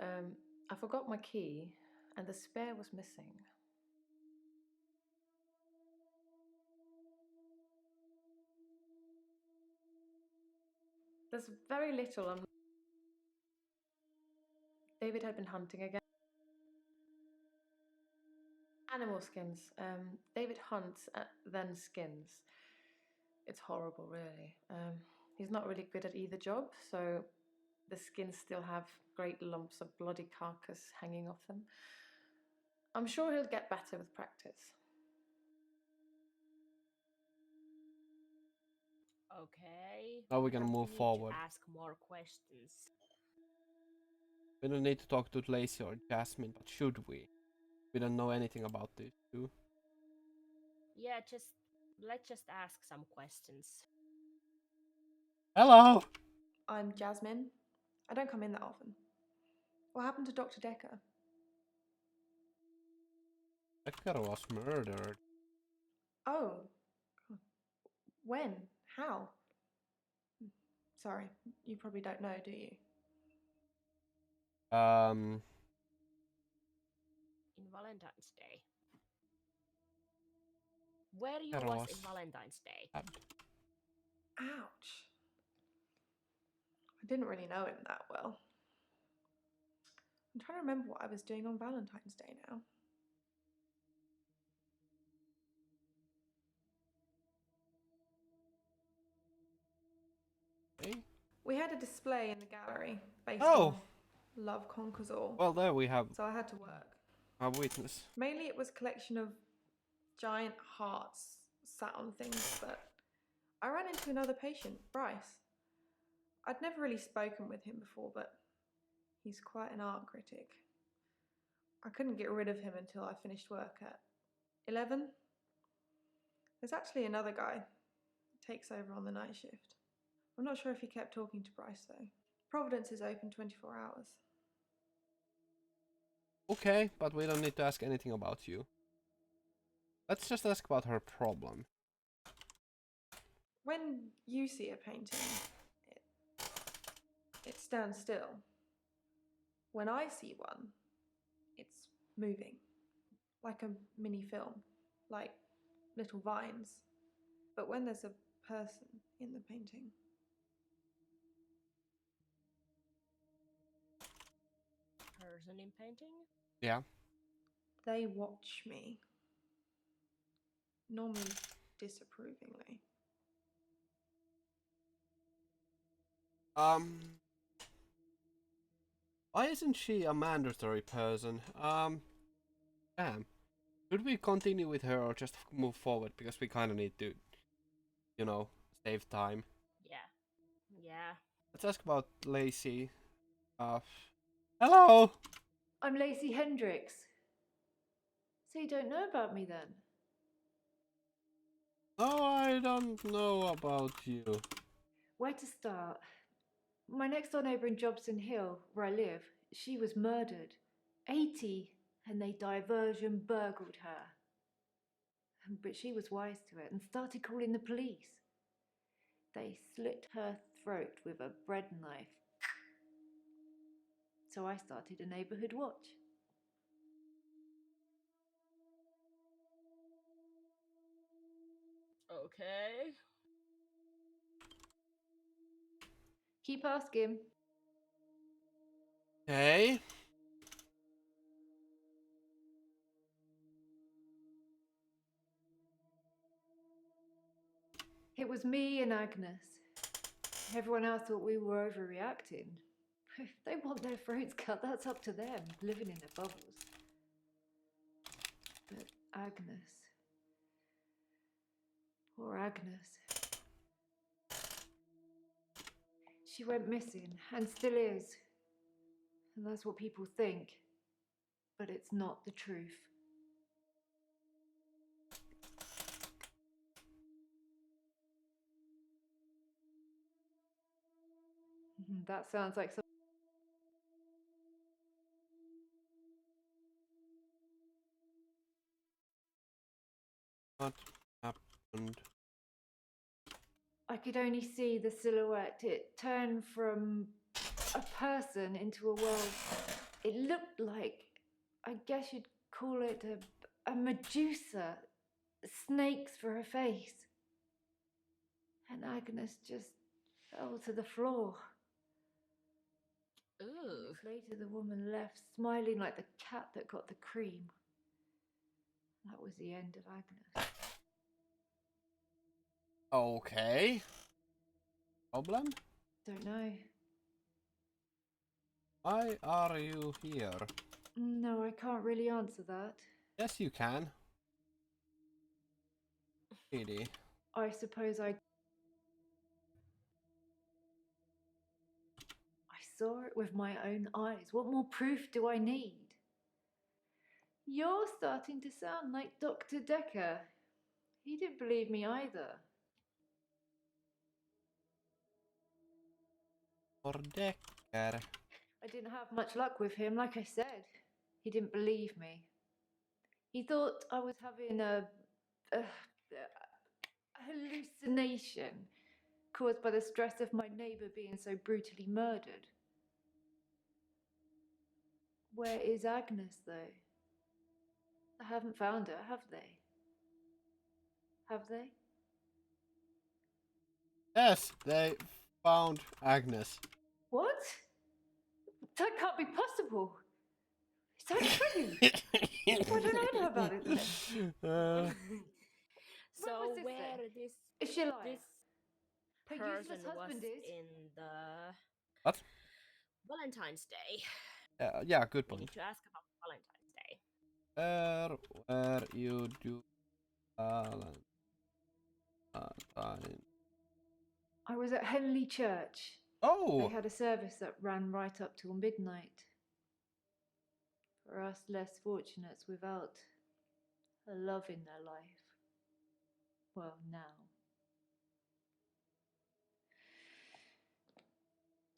I forgot my key, and the spare was missing. There's very little on. David had been hunting again. Animal skins. David hunts, then skins. It's horrible, really. He's not really good at either job, so the skins still have great lumps of bloody carcass hanging off them. I'm sure he'll get better with practice. Okay. Now we can move need forward. To ask more questions. We don't need to talk to Lacey or Jasmine, but should we? We don't know anything about these two. Yeah, let's just ask some questions. Hello! I'm Jasmine. I don't come in that often. What happened to Dr. Dekker? Dekker was murdered. Oh. When? How? Sorry, you probably don't know, do you? In Valentine's Day. Where you Dekker was was in Valentine's Day? stabbed. Ouch. I didn't really know him that well. I'm trying to remember what I was doing on Valentine's Day now. Okay. We had a display in the gallery based Oh! on Love Conquers All. Well, there we have So I had to work. a witness. Mainly it was a collection of giant hearts sat on things, but I ran into another patient, Bryce. I'd never really spoken with him before, but he's quite an art critic. I couldn't get rid of him until I finished work at 11. There's actually another guy who takes over on the night shift. I'm not sure if he kept talking to Bryce though. Providence is open 24 hours. Okay, but we don't need to ask anything about you. Let's just ask about her problem. When you see a painting, it stands still. When I see one, it's moving, like a mini film, like little vines. But when there's a person in the painting, Person in painting? Yeah. they watch me, normally disapprovingly. Why isn't she a mandatory person? Damn. Should we continue with her or just move forward? Because we kind of need to, you know, save time. Yeah. Yeah. Let's ask about Lacey. Hello! I'm Lacey Hendricks. So you don't know about me then? No, I don't know about you. Where to start? My next door neighbour in Jobson Hill, where I live, she was murdered. 80. and they diversion burgled her. But she was wise to it and started calling the police. They slit her throat with a bread knife. So I started a neighborhood watch. Okay. Keep asking. Okay. It was me and Agnes. Everyone else thought we were overreacting. If they want their throats cut, that's up to them, living in their bubbles. But Agnes. Poor Agnes. She went missing, and still is. And that's what people think. But it's not the truth. That sounds like some. What happened? I could only see the silhouette. It turned from a person into a world. It looked like, I guess you'd call it a Medusa. Snakes for her face. And Agnes just fell to the floor. Ooh. Minutes later, the woman left, smiling like the cat that got the cream. That was the end of Agnes. Okay. Problem? Don't know. Why are you here? No, I can't really answer that. Yes, you can. Lady. I suppose I saw it with my own eyes. What more proof do I need? You're starting to sound like Dr. Dekker. He didn't believe me either. Or Dekker. I didn't have much luck with him, like I said. He didn't believe me. He thought I was having a hallucination caused by the stress of my neighbour being so brutally murdered. Where is Agnes, though? I haven't found her, have they? Have they? Yes, they found Agnes. What? That can't be possible. Is that true? Why don't I know about it then? So was this where then? this Is she alive? this Her person useless was husband is? in the What? Valentine's Day. Yeah, good We point. need to ask about Valentine's Day. Where you do Valentine? I was at Henley Church. Oh! They had a service that ran right up till midnight. For us less fortunates without a love in their life. Well, now.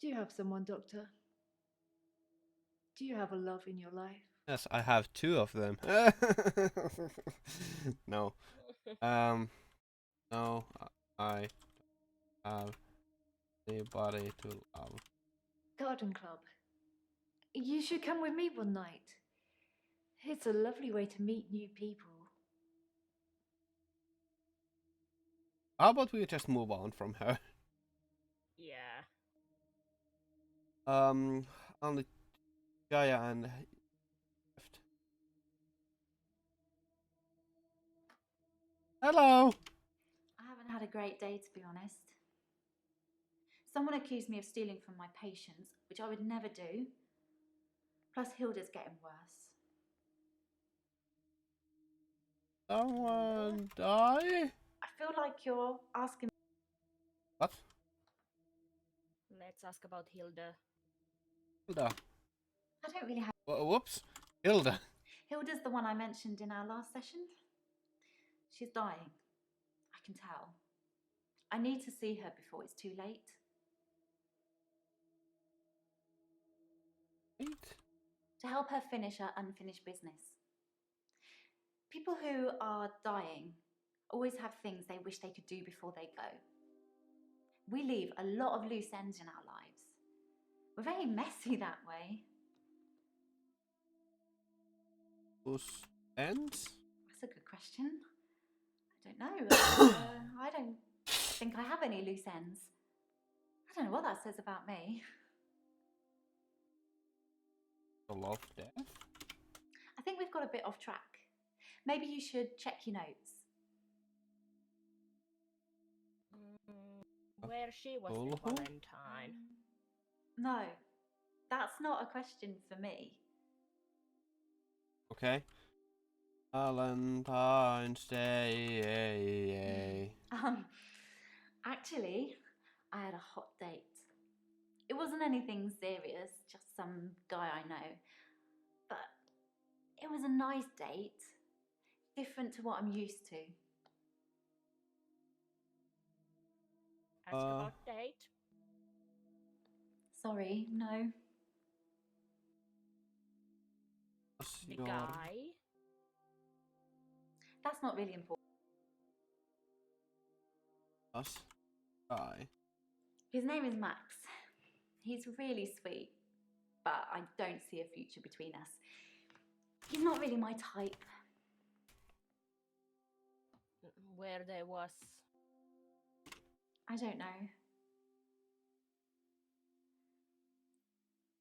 Do you have someone, Doctor? Do you have a love in your life? Yes, I have two of them. No. No, I have anybody to love. Garden Club. You should come with me one night. It's a lovely way to meet new people. How about we just move on from her? Yeah. Only Jaya and left. Hello! I haven't had a great day, to be honest. Someone accused me of stealing from my patients, which I would never do. Plus, Hilda's getting worse. Someone die? I feel like you're asking. What? Let's ask about Hilda. Hilda. I don't really have. Whoops. Hilda. Hilda's the one I mentioned in our last session. She's dying. I can tell. I need to see her before it's too late. Wait. to help her finish her unfinished business. People who are dying always have things they wish they could do before they go. We leave a lot of loose ends in our lives. We're very messy that way. Loose ends? That's a good question. I don't know. I don't think I have any loose ends. I don't know what that says about me. The love death? I think we've got a bit off track. Maybe you should check your notes. Where she was Cool. the Valentine. No, that's not a question for me. Okay. Valentine's Day. Actually, I had a hot date. It wasn't anything serious, just some guy I know. But it was a nice date, different to what I'm used to. Ask about date. Sorry, no. The guy. That's not really important. Us. Guy. His name is Max. He's really sweet, but I don't see a future between us. He's not really my type. Where there was. I don't know.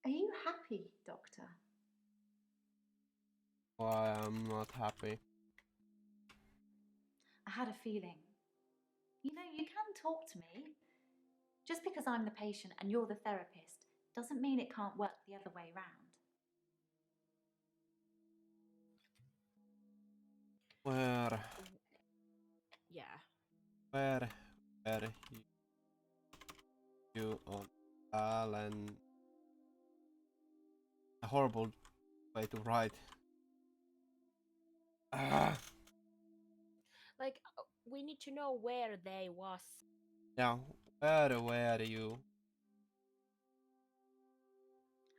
Are you happy, Doctor? Why I'm not happy. I had a feeling. You know, you can talk to me. Just because I'm the patient and you're the therapist doesn't mean it can't work the other way round. Where Yeah. were you on Alan? A horrible way to write. Like, we need to know where they was. Yeah, where were you?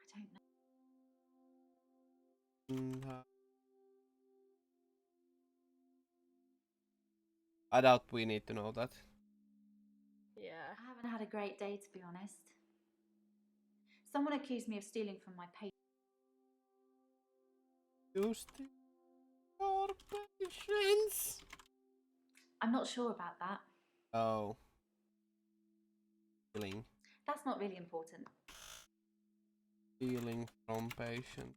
I don't know. I doubt we need to know that. Yeah. I haven't had a great day, to be honest. Someone accused me of stealing from my patient. You steal your patience. I'm not sure about that. Oh. Stealing. That's not really important. Stealing from patient.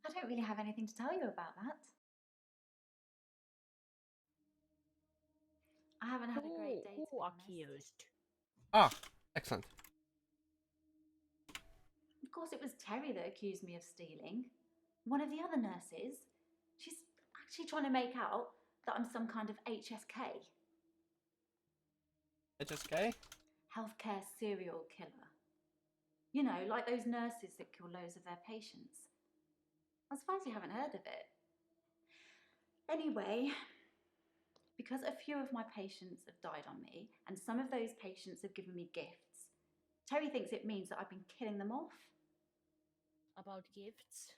I don't really have anything to tell you about that. I haven't had a great day, to be Who honest. accused? Ah, excellent. Of course, it was Terry that accused me of stealing. One of the other nurses. She's actually trying to make out that I'm some kind of HSK. HSK? Healthcare serial killer. You know, like those nurses that kill loads of their patients. I'm surprised you haven't heard of it. Anyway, because a few of my patients have died on me, and some of those patients have given me gifts, Terry thinks it means that I've been killing them off. About gifts?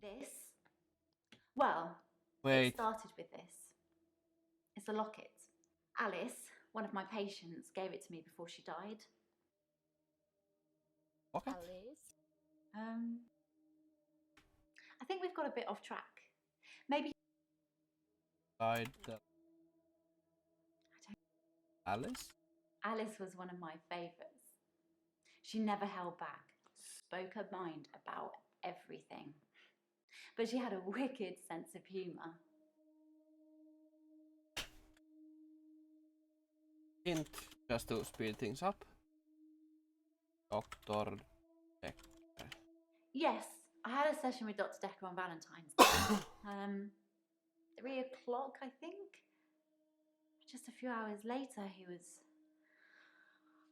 This? Well, Wait. it started with this. It's a locket. Alice, one of my patients, gave it to me before she died. Okay. Alice? I think we've got a bit off track. Maybe. Died. Alice? Alice was one of my favourites. She never held back, spoke her mind about everything. But she had a wicked sense of humour. Hint, just to speed things up. Dr. Dekker. Yes, I had a session with Dr. Dekker on Valentine's Day. 3 o'clock, I think. Just a few hours later, he was...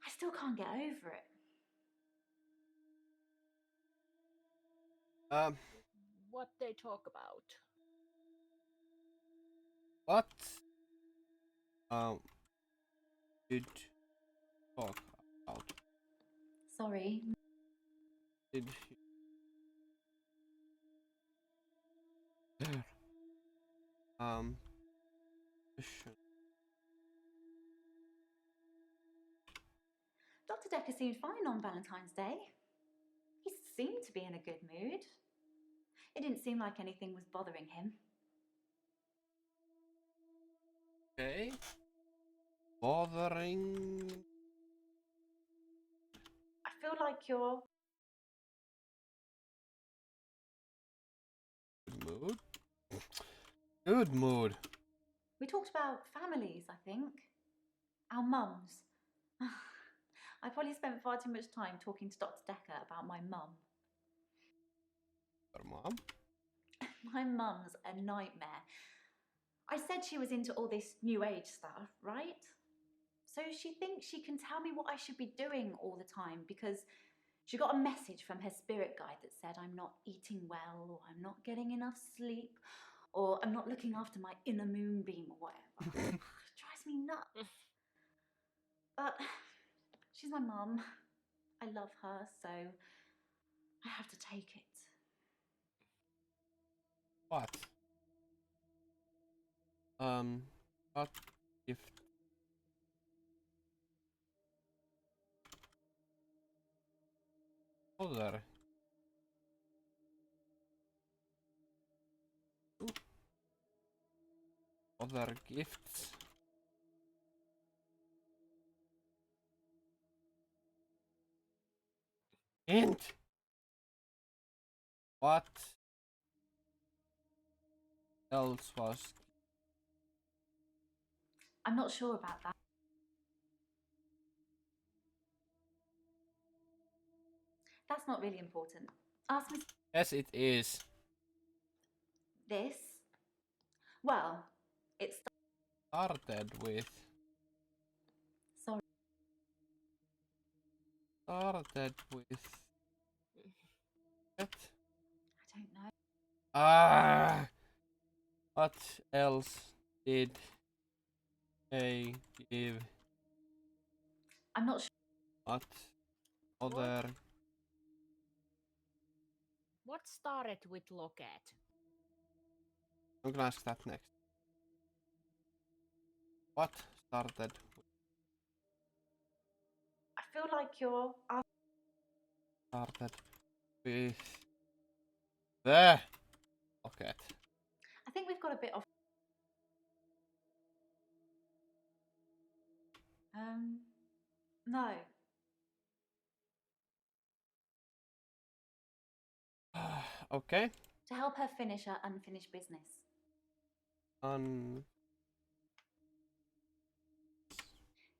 I still can't get over it. What they talk about? What? Did talk about? Sorry. Did he... Question. Dr. Dekker seemed fine on Valentine's Day. He seemed to be in a good mood. It didn't seem like anything was bothering him. Okay. Bothering. I feel like you're... Good mood. Good mood. We talked about families, I think. Our mums. I probably spent far too much time talking to Dr. Dekker about my mum. Your mom? My mum's a nightmare. I said she was into all this new age stuff, right? So she thinks she can tell me what I should be doing all the time because she got a message from her spirit guide that said I'm not eating well, or I'm not getting enough sleep, or I'm not looking after my inner moonbeam or whatever. It drives me nuts. But she's my mum. I love her, so I have to take it. What? What gift? Other. Ooh. Other gifts. Hint. What else was? I'm not sure about that. That's not really important. Ask me Yes, it is. this. Well, it's... Started with. Sorry. Started with. What? I don't know. Ah. What else did they give? I'm not sure. What other? What started with Locket? I'm gonna ask that next. What started with? I feel like you're... Started with the Locket. I think we've got a bit off... No. Okay. To help her finish her unfinished business.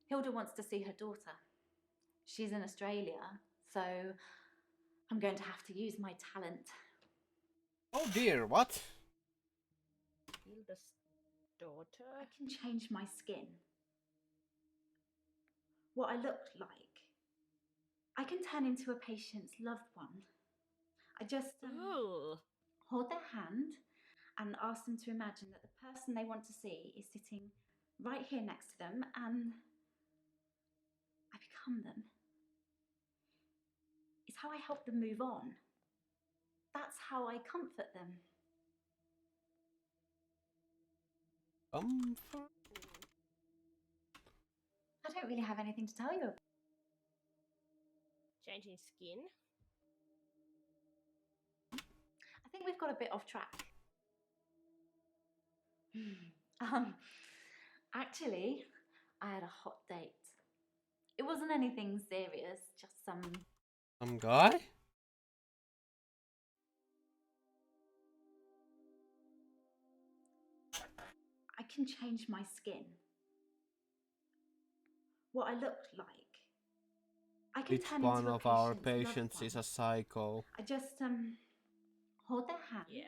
Hilda wants to see her daughter. She's in Australia, so I'm going to have to use my talent. Oh dear, what? Hilda's daughter? I can change my skin. What I look like. I can turn into a patient's loved one. I just Ooh. hold their hand and ask them to imagine that the person they want to see is sitting right here next to them, and I become them. It's how I help them move on. That's how I comfort them. Comfort? I don't really have anything to tell you about. Changing skin? I think we've got a bit off track. Actually, I had a hot date. It wasn't anything serious, just Some guy? I can change my skin. What I look like. I can Which turn one into a of our patient's loved patients is one. a psycho? I just hold their hand Yeah.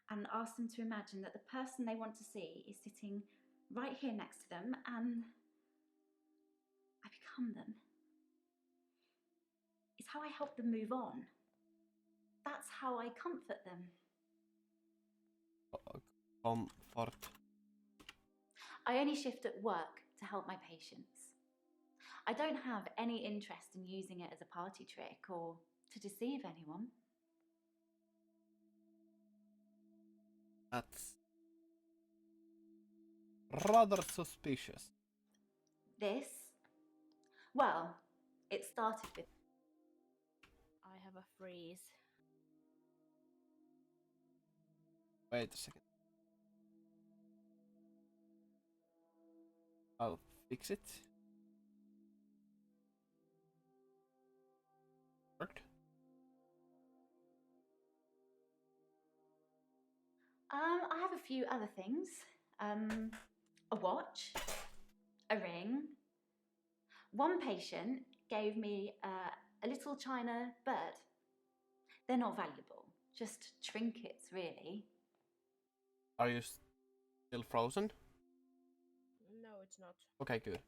and ask them to imagine that the person they want to see is sitting right here next to them, and I become them. It's how I help them move on. That's how I comfort them. Comfort. I only shift at work to help my patients. I don't have any interest in using it as a party trick or to deceive anyone. That's rather suspicious. This, well, it started with. I have a freeze. Wait a second. I'll fix it. Worked. I have a few other things. A watch, a ring. One patient gave me a little china bird. They're not valuable, just trinkets, really. Are you still frozen? No, it's not. Okay, good.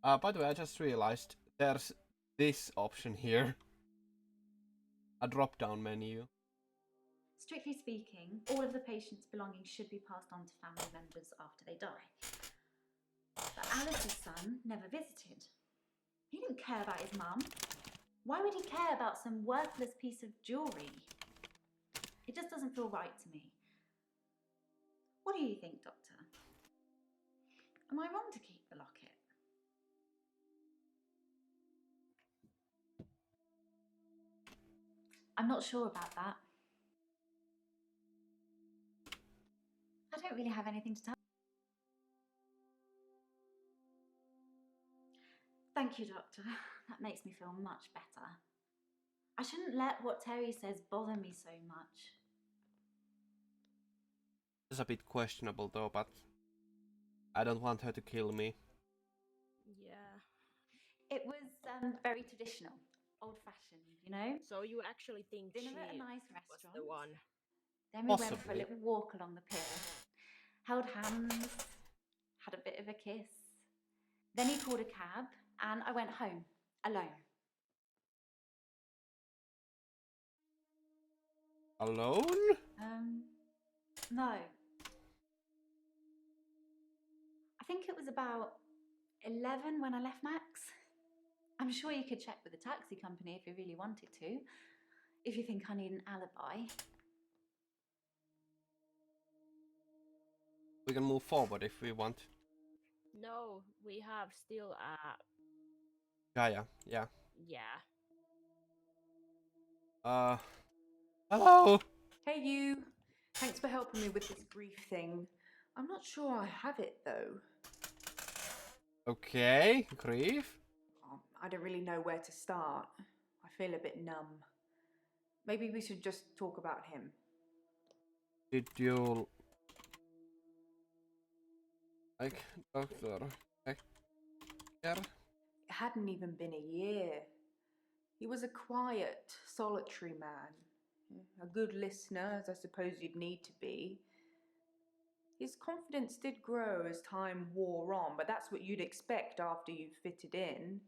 By the way, I just realized there's this option here. A drop-down menu. Strictly speaking, all of the patient's belongings should be passed on to family members after they die. But Alice's son never visited. He didn't care about his mum. Why would he care about some worthless piece of jewellery? It just doesn't feel right to me. What do you think, Doctor? Am I wrong to keep the locket? I'm not sure about that. I don't really have anything to tell. Thank you, Doctor. That makes me feel much better. I shouldn't let what Terry says bother me so much. It's a bit questionable though, but I don't want her to kill me. Yeah. It was very traditional, old-fashioned, you know? So you actually think Dinner she at a nice was restaurant. the one? Then we went for a Possibly. little walk along the pier, held hands, had a bit of a kiss. Then he called a cab, and I went home alone. Alone? No. I think it was about 11 when I left Max. I'm sure you could check with the taxi company if you really wanted to, if you think I need an alibi. We can move forward if we want. No, we have still Yeah. yeah. Hello! Hey, you. Thanks for helping me with this grief thing. I'm not sure I have it, though. Okay, grief. I don't really know where to start. I feel a bit numb. Maybe we should just talk about him. Did you... like, Dr. Dekker? It hadn't even been a year. He was a quiet, solitary man. A good listener, as I suppose you'd need to be. His confidence did grow as time wore on, but that's what you'd expect after you've fitted in.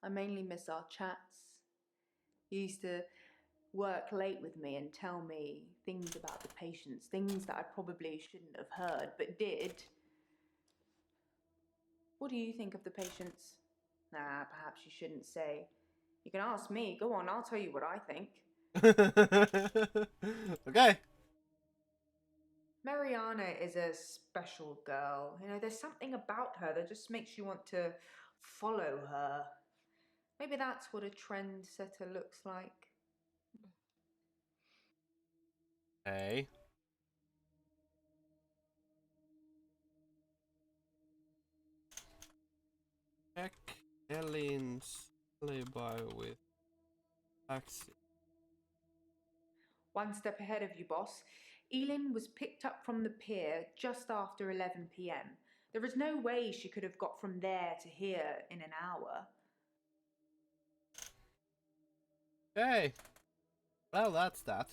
I mainly miss our chats. He used to work late with me and tell me things about the patients, things that I probably shouldn't have heard, but did. What do you think of the patients? Nah, perhaps you shouldn't say. You can ask me. Go on, I'll tell you what I think. Okay. Mariana is a special girl. You know, there's something about her that just makes you want to follow her. Maybe that's what a trendsetter looks like. Hey. Check Ellen's alibi with taxi. One step ahead of you, boss. Elin was picked up from the pier just after 11 p.m. There is no way she could have got from there to here in an hour. Okay. Well, that's that.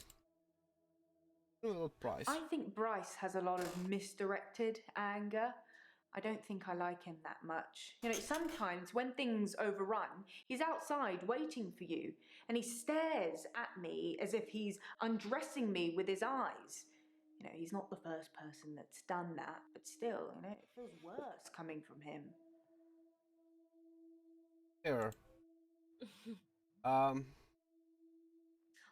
A little price. I think Bryce has a lot of misdirected anger. I don't think I like him that much. You know, sometimes when things overrun, he's outside waiting for you, and he stares at me as if he's undressing me with his eyes. You know, he's not the first person that's done that, but still, you know, it feels worse coming from him. Here. Um,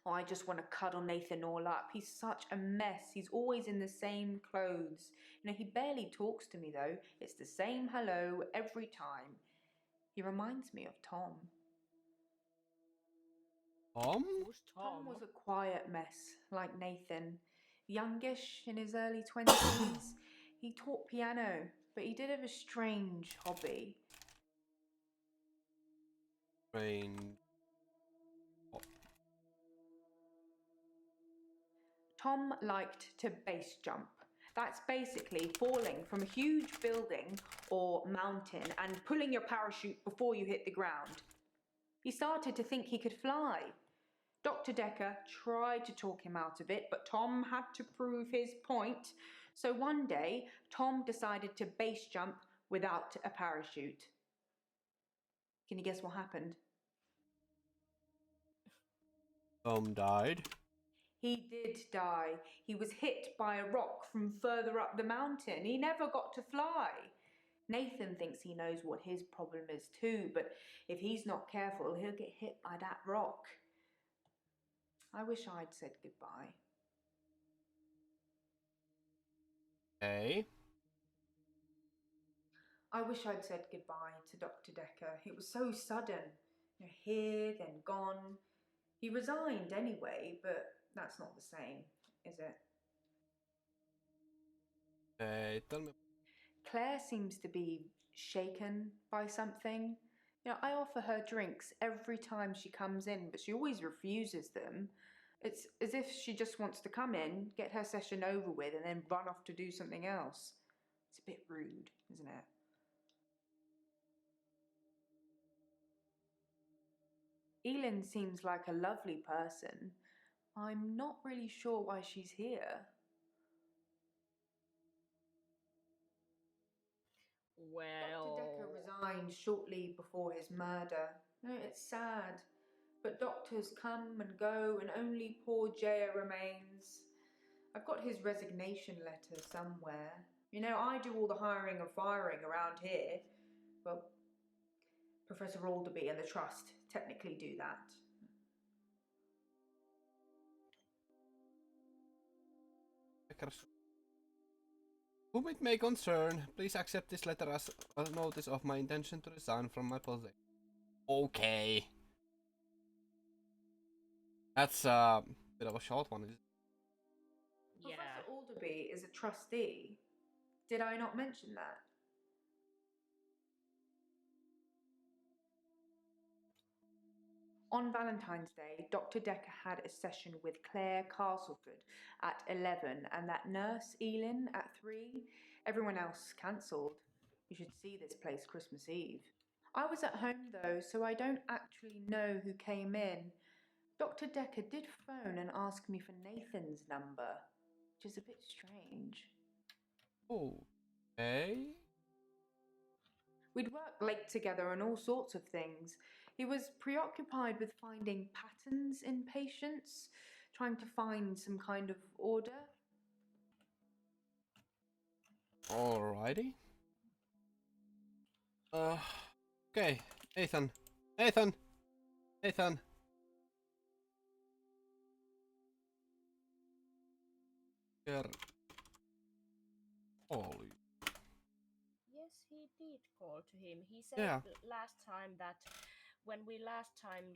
Oh, I just want to cuddle Nathan all up. He's such a mess. He's always in the same clothes. He barely talks to me though. It's the same hello every time. He reminds me of Tom. Tom? Who's Tom Tom? was a quiet mess, like Nathan. Youngish, in his early 20s. He taught piano, but he did have a strange hobby. Rain. Tom liked to base jump. That's basically falling from a huge building or mountain and pulling your parachute before you hit the ground. He started to think he could fly. Dr. Dekker tried to talk him out of it, but Tom had to prove his point. So one day, Tom decided to base jump without a parachute. Can you guess what happened? Tom died. He did die. He was hit by a rock from further up the mountain. He never got to fly. Nathan thinks he knows what his problem is too, but if he's not careful, he'll get hit by that rock. I wish I'd said goodbye. Okay. I wish I'd said goodbye to Dr. Dekker. It was so sudden. Here, then gone. He resigned anyway, but that's not the same, is it? Tell me. Claire seems to be shaken by something. I offer her drinks every time she comes in, but she always refuses them. It's as if she just wants to come in, get her session over with, and then run off to do something else. It's a bit rude, isn't it? Elin seems like a lovely person. I'm not really sure why she's here. Well, Dr. Dekker resigned shortly before his murder. It's sad, but doctors come and go, and only poor Jaya remains. I've got his resignation letter somewhere. I do all the hiring and firing around here. Well, Professor Alderby and the Trust technically do that. Whom it may concern, please accept this letter as a notice of my intention to resign from my position. Okay. That's a bit of a short one, isn't it? yeah. Professor Alderby is a trustee. Did I not mention that? On Valentine's Day, Dr. Dekker had a session with Claire Castleford at 11 and that nurse Elin at 3. Everyone else cancelled. You should see this place Christmas Eve. I was at home though, so I don't actually know who came in. Dr. Dekker did phone and ask me for Nathan's number, which is a bit strange. Okay. We'd worked late together on all sorts of things. He was preoccupied with finding patterns in patients, trying to find some kind of order. Alrighty. Okay. Nathan. Nathan! Nathan! Here. Holy. Yes, he did call to him. He said Yeah. last time that when we last time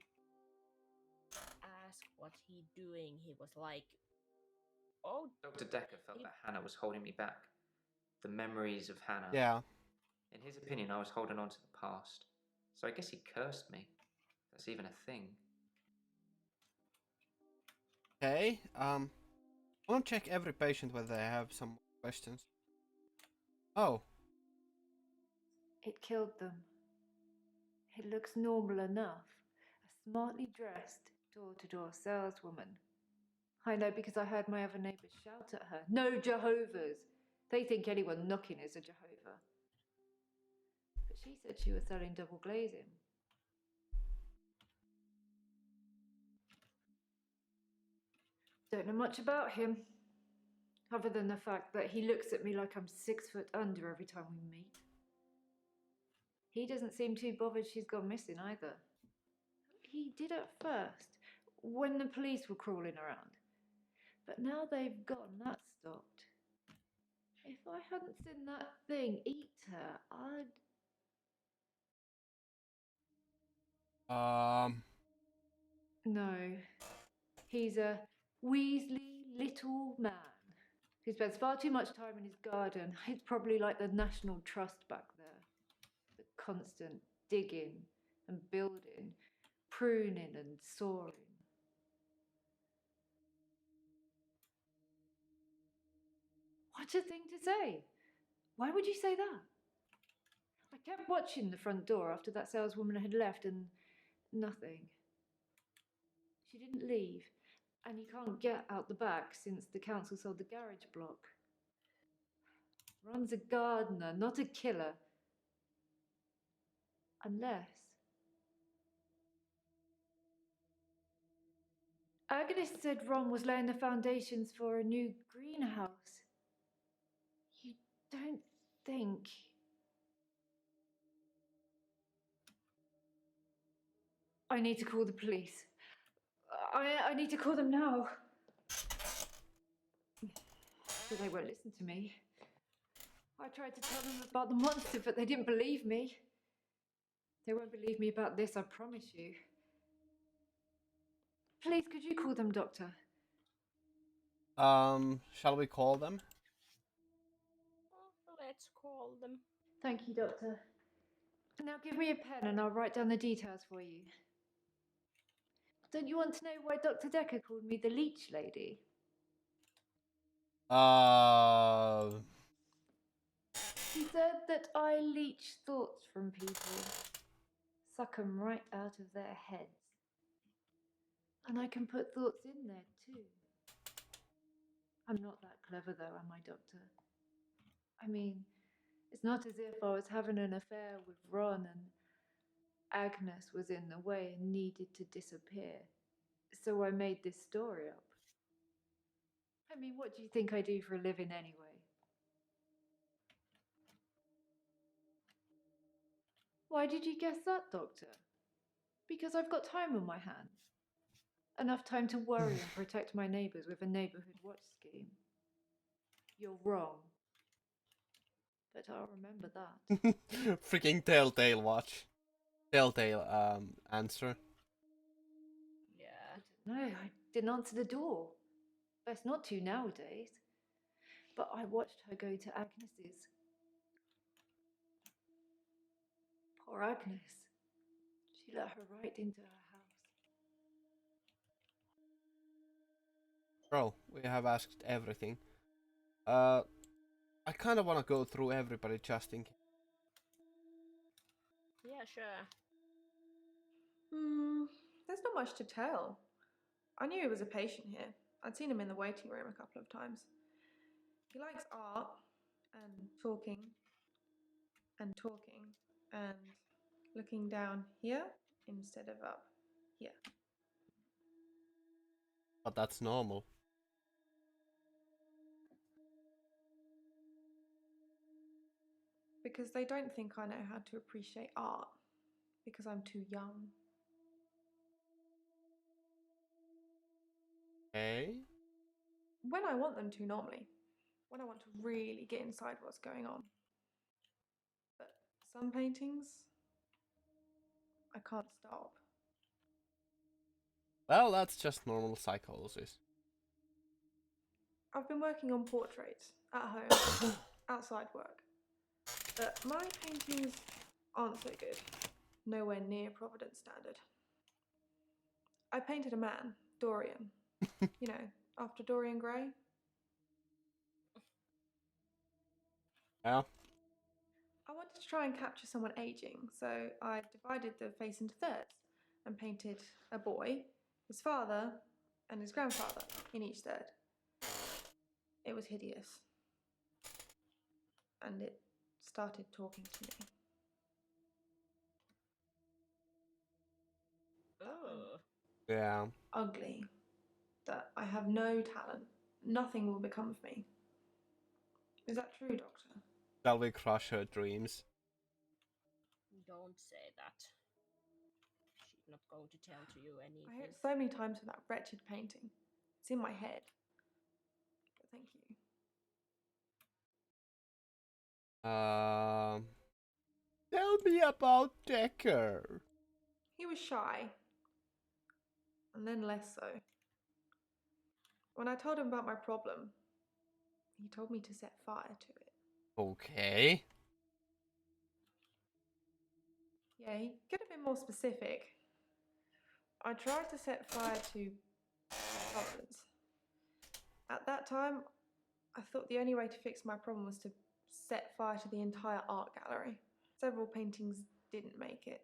asked what he doing, he was like, "Oh, Dr. Dekker felt that Hannah was holding me back. The memories of Hannah. Yeah. In his opinion, I was holding on to the past. So I guess he cursed me. That's even a thing. Okay. I want to check every patient whether they have some questions. Oh. It killed them. It looks normal enough. A smartly dressed door-to-door saleswoman. I know because I heard my other neighbours shout at her, "No Jehovah's!" They think anyone knocking is a Jehovah. But she said she was selling double glazing. Don't know much about him, other than the fact that he looks at me like I'm 6 foot under every time we meet. He doesn't seem too bothered she's gone missing either. He did at first, when the police were crawling around. But now they've gone, that stopped. If I hadn't seen that thing eat her, No. He's a Weasley little man who spends far too much time in his garden. It's probably like the National Trust back there. The constant digging and building, pruning and sawing. What a thing to say! Why would you say that? I kept watching the front door after that saleswoman had left and nothing. She didn't leave, and you can't get out the back since the council sold the garage block. Ron's a gardener, not a killer. Unless... Agnes said Ron was laying the foundations for a new greenhouse. You don't think... I need to call the police. I need to call them now. But they won't listen to me. I tried to tell them about the monster, but they didn't believe me. They won't believe me about this, I promise you. Please, could you call them, Doctor? Shall we call them? Let's call them. Thank you, Doctor. Now give me a pen and I'll write down the details for you. Don't you want to know why Dr. Dekker called me the leech lady? He said that I leech thoughts from people, suck them right out of their heads. And I can put thoughts in there too. I'm not that clever though, am I, Doctor? I mean, it's not as if I was having an affair with Ron and Agnes was in the way and needed to disappear. So I made this story up. I mean, what do you think I do for a living anyway? Why did you guess that, Doctor? Because I've got time on my hands. Enough time to worry and protect my neighbours with a neighbourhood watch scheme. You're wrong. But I'll remember that. Freaking Telltale watch. Telltale answer. Yeah. No, I didn't answer the door. Best not to nowadays. But I watched her go to Agnes's. Poor Agnes. She let her right into her house. Bro, we have asked everything. I kind of want to go through everybody just in case. Yeah, sure. There's not much to tell. I knew he was a patient here. I'd seen him in the waiting room a couple of times. He likes art and talking and looking down here instead of up here. But that's normal. Because they don't think I know how to appreciate art. Because I'm too young. Okay. When I want them to, normally. When I want to really get inside what's going on. But some paintings, I can't stop. Well, that's just normal psychosis. I've been working on portraits at home, outside work. But my paintings aren't so good. Nowhere near Providence standard. I painted a man, Dorian. You know, after Dorian Gray. Yeah. I wanted to try and capture someone aging, so I divided the face into thirds and painted a boy, his father, and his grandfather in each third. It was hideous. And it started talking to me. Oh. Yeah. Ugly. That I have no talent. Nothing will become of me. Is that true, Doctor? Shall we crush her dreams? Don't say that. She'd not going to tell to you I anything. heard it so many times for that wretched painting. It's in my head. But thank you. Tell me about Dekker. He was shy, and then less so. When I told him about my problem, he told me to set fire to it. Okay. Yeah, he could have been more specific. I tried to set fire to Providence. At that time, I thought the only way to fix my problem was to set fire to the entire art gallery. Several paintings didn't make it.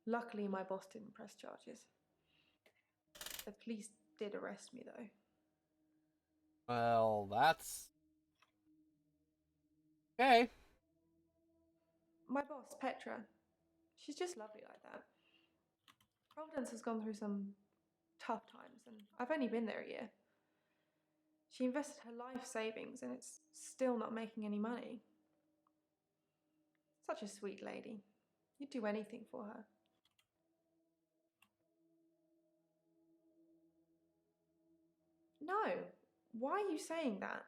Luckily, my boss didn't press charges. The police did arrest me, though. Well, that's okay. My boss, Petra, she's just lovely like that. Providence has gone through some tough times, and I've only been there a year. She invested her life savings, and it's still not making any money. Such a sweet lady. You'd do anything for her. No. Why are you saying that?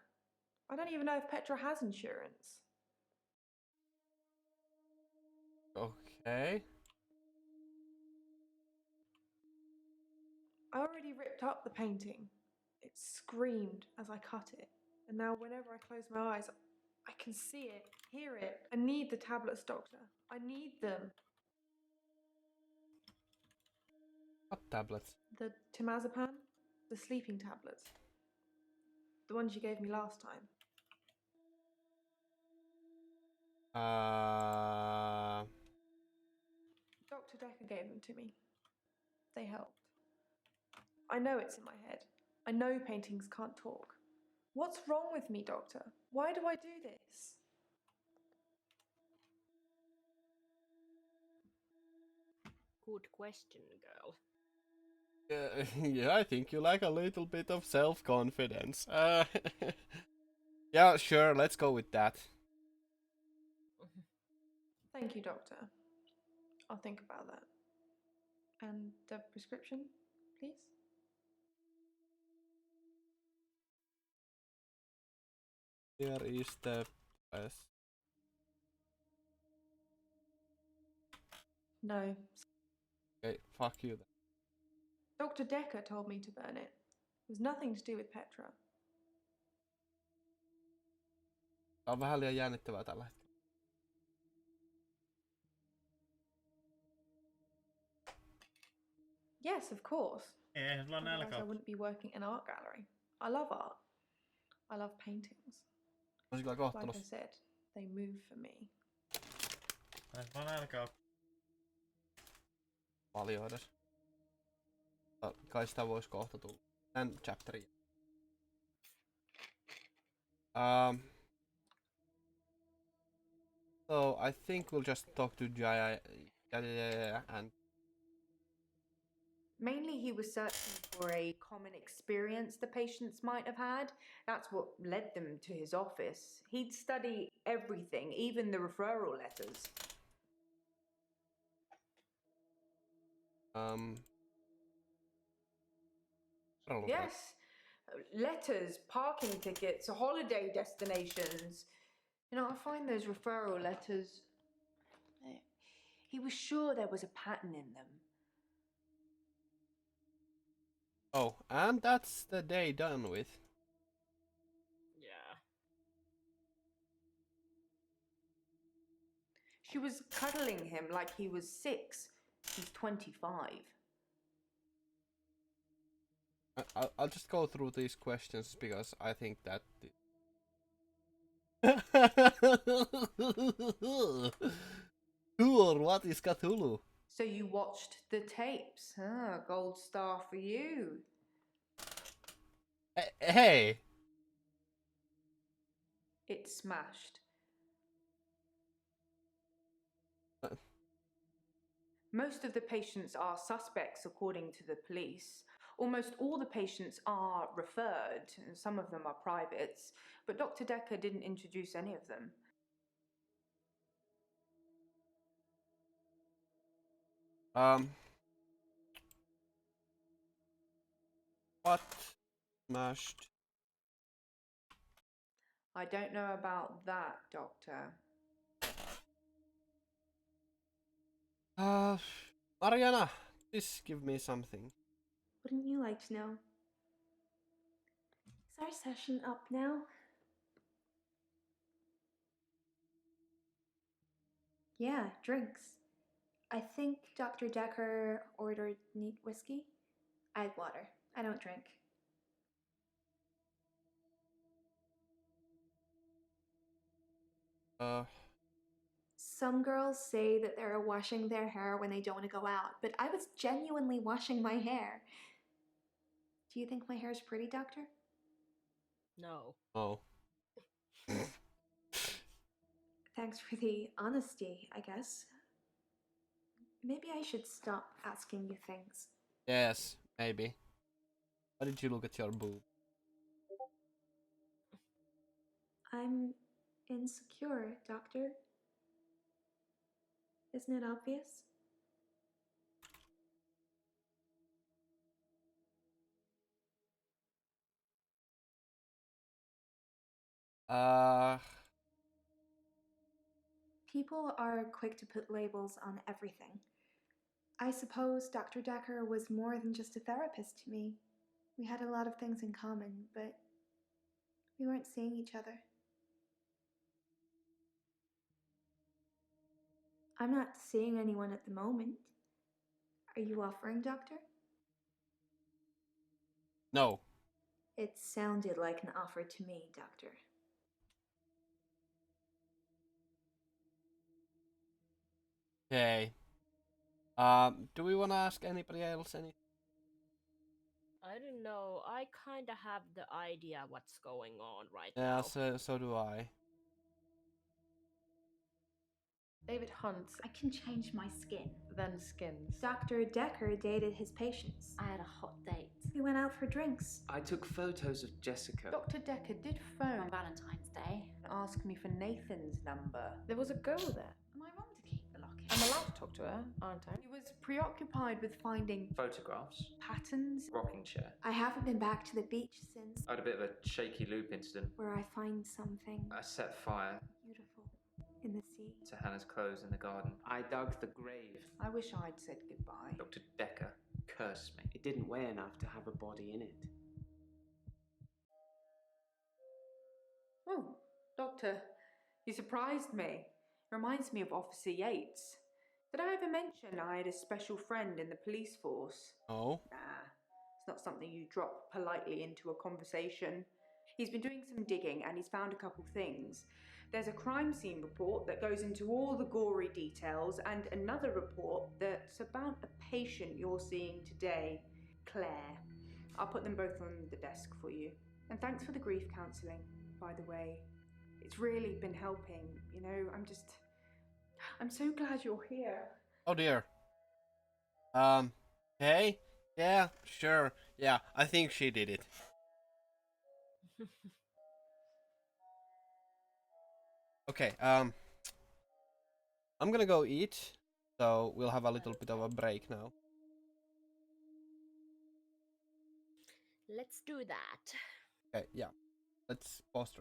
I don't even know if Petra has insurance. Okay. I already ripped up the painting. It screamed as I cut it. And now whenever I close my eyes, I can see it, hear it. I need the tablets, Doctor. I need them. What tablets? The temazepam? The sleeping tablets. The ones you gave me last time. Dr. Dekker gave them to me. They helped. I know it's in my head. I know paintings can't talk. What's wrong with me, Doctor? Why do I do this? Good question, girl. Yeah, I think you like a little bit of self-confidence. Yeah, sure, let's go with that. Thank you, Doctor. I'll think about that. And the prescription, please? Here is the press. No. Okay, fuck you then. Dr. Dekker told me to burn it. It was nothing to do with Petra. Tää on vähän liian jännittävää tällä hetkellä. Yes, of course. Eihän sulla Otherwise, nälkä I oo. wouldn't be working in an art gallery. I love art. I love paintings. Olis kyllä Like kohtanut. I said, they move for me. Eihän sulla nälkä oo. Paljon edes. Kai sitä vois kohta tulla. Tän chapterin. So I think we'll just talk to Jaya and Mainly, he was searching for a common experience the patients might have had. That's what led them to his office. He'd study everything, even the referral letters. Yes, letters, parking tickets, holiday destinations. You know, I find those referral letters. He was sure there was a pattern in them. Oh, and that's the day done with. Yeah. She was cuddling him like he was 6. He's 25. I'll just go through these questions because I think that. Cool, what is Cthulhu? So you watched the tapes. Ah, gold star for you. Hey! It smashed. Most of the patients are suspects, according to the police. Almost all the patients are referred. Some of them are privates. But Dr. Dekker didn't introduce any of them. What? Smashed. I don't know about that, Doctor. Mariana, please give me something. Wouldn't you like to know? Is our session up now? Yeah, drinks. I think Dr. Dekker ordered neat whiskey. I had water. I don't drink. Some girls say that they're washing their hair when they don't want to go out, but I was genuinely washing my hair. Do you think my hair is pretty, Doctor? No. Oh. Thanks for the honesty, I guess. Maybe I should stop asking you things. Yes, maybe. Why did you look at your boob? I'm insecure, Doctor. Isn't it obvious? People are quick to put labels on everything. I suppose Dr. Dekker was more than just a therapist to me. We had a lot of things in common, but we weren't seeing each other. I'm not seeing anyone at the moment. Are you offering, Doctor? No. It sounded like an offer to me, Doctor. Okay. Do we want to ask anybody else anything? I don't know. I kind of have the idea what's going on right Yeah, now. so do I. David Hunt, I can change my skin. then skins. Dr. Dekker dated his patients. I had a hot date. We went out for drinks. I took photos of Jessica. Dr. Dekker did phone On Valentine's Day. and ask me for Nathan's number. There was a girl there. Am I wrong to keep the locket? I'm allowed to talk to her, aren't I? He was preoccupied with finding Photographs. patterns. Rocking chair. I haven't been back to the beach since, I had a bit of a shaky loop incident. where I find something I set fire beautiful in the sea. to Hannah's clothes in the garden. I dug the grave. I wish I'd said goodbye. Dr. Dekker cursed me. It didn't weigh enough to have a body in it. Oh, Doctor, you surprised me. Reminds me of Officer Yates. Did I ever mention I had a special friend in the police force? Oh. Nah, it's not something you drop politely into a conversation. He's been doing some digging and he's found a couple things. There's a crime scene report that goes into all the gory details, and another report that's about a patient you're seeing today, Claire. I'll put them both on the desk for you. And thanks for the grief counselling, by the way. It's really been helping, you know. I'm so glad you're here. Oh dear. Okay. Yeah, sure. Yeah, I think she did it. Okay, I'm gonna go eat, so we'll have a little bit of a break now. Let's do that. Okay, yeah. Let's pause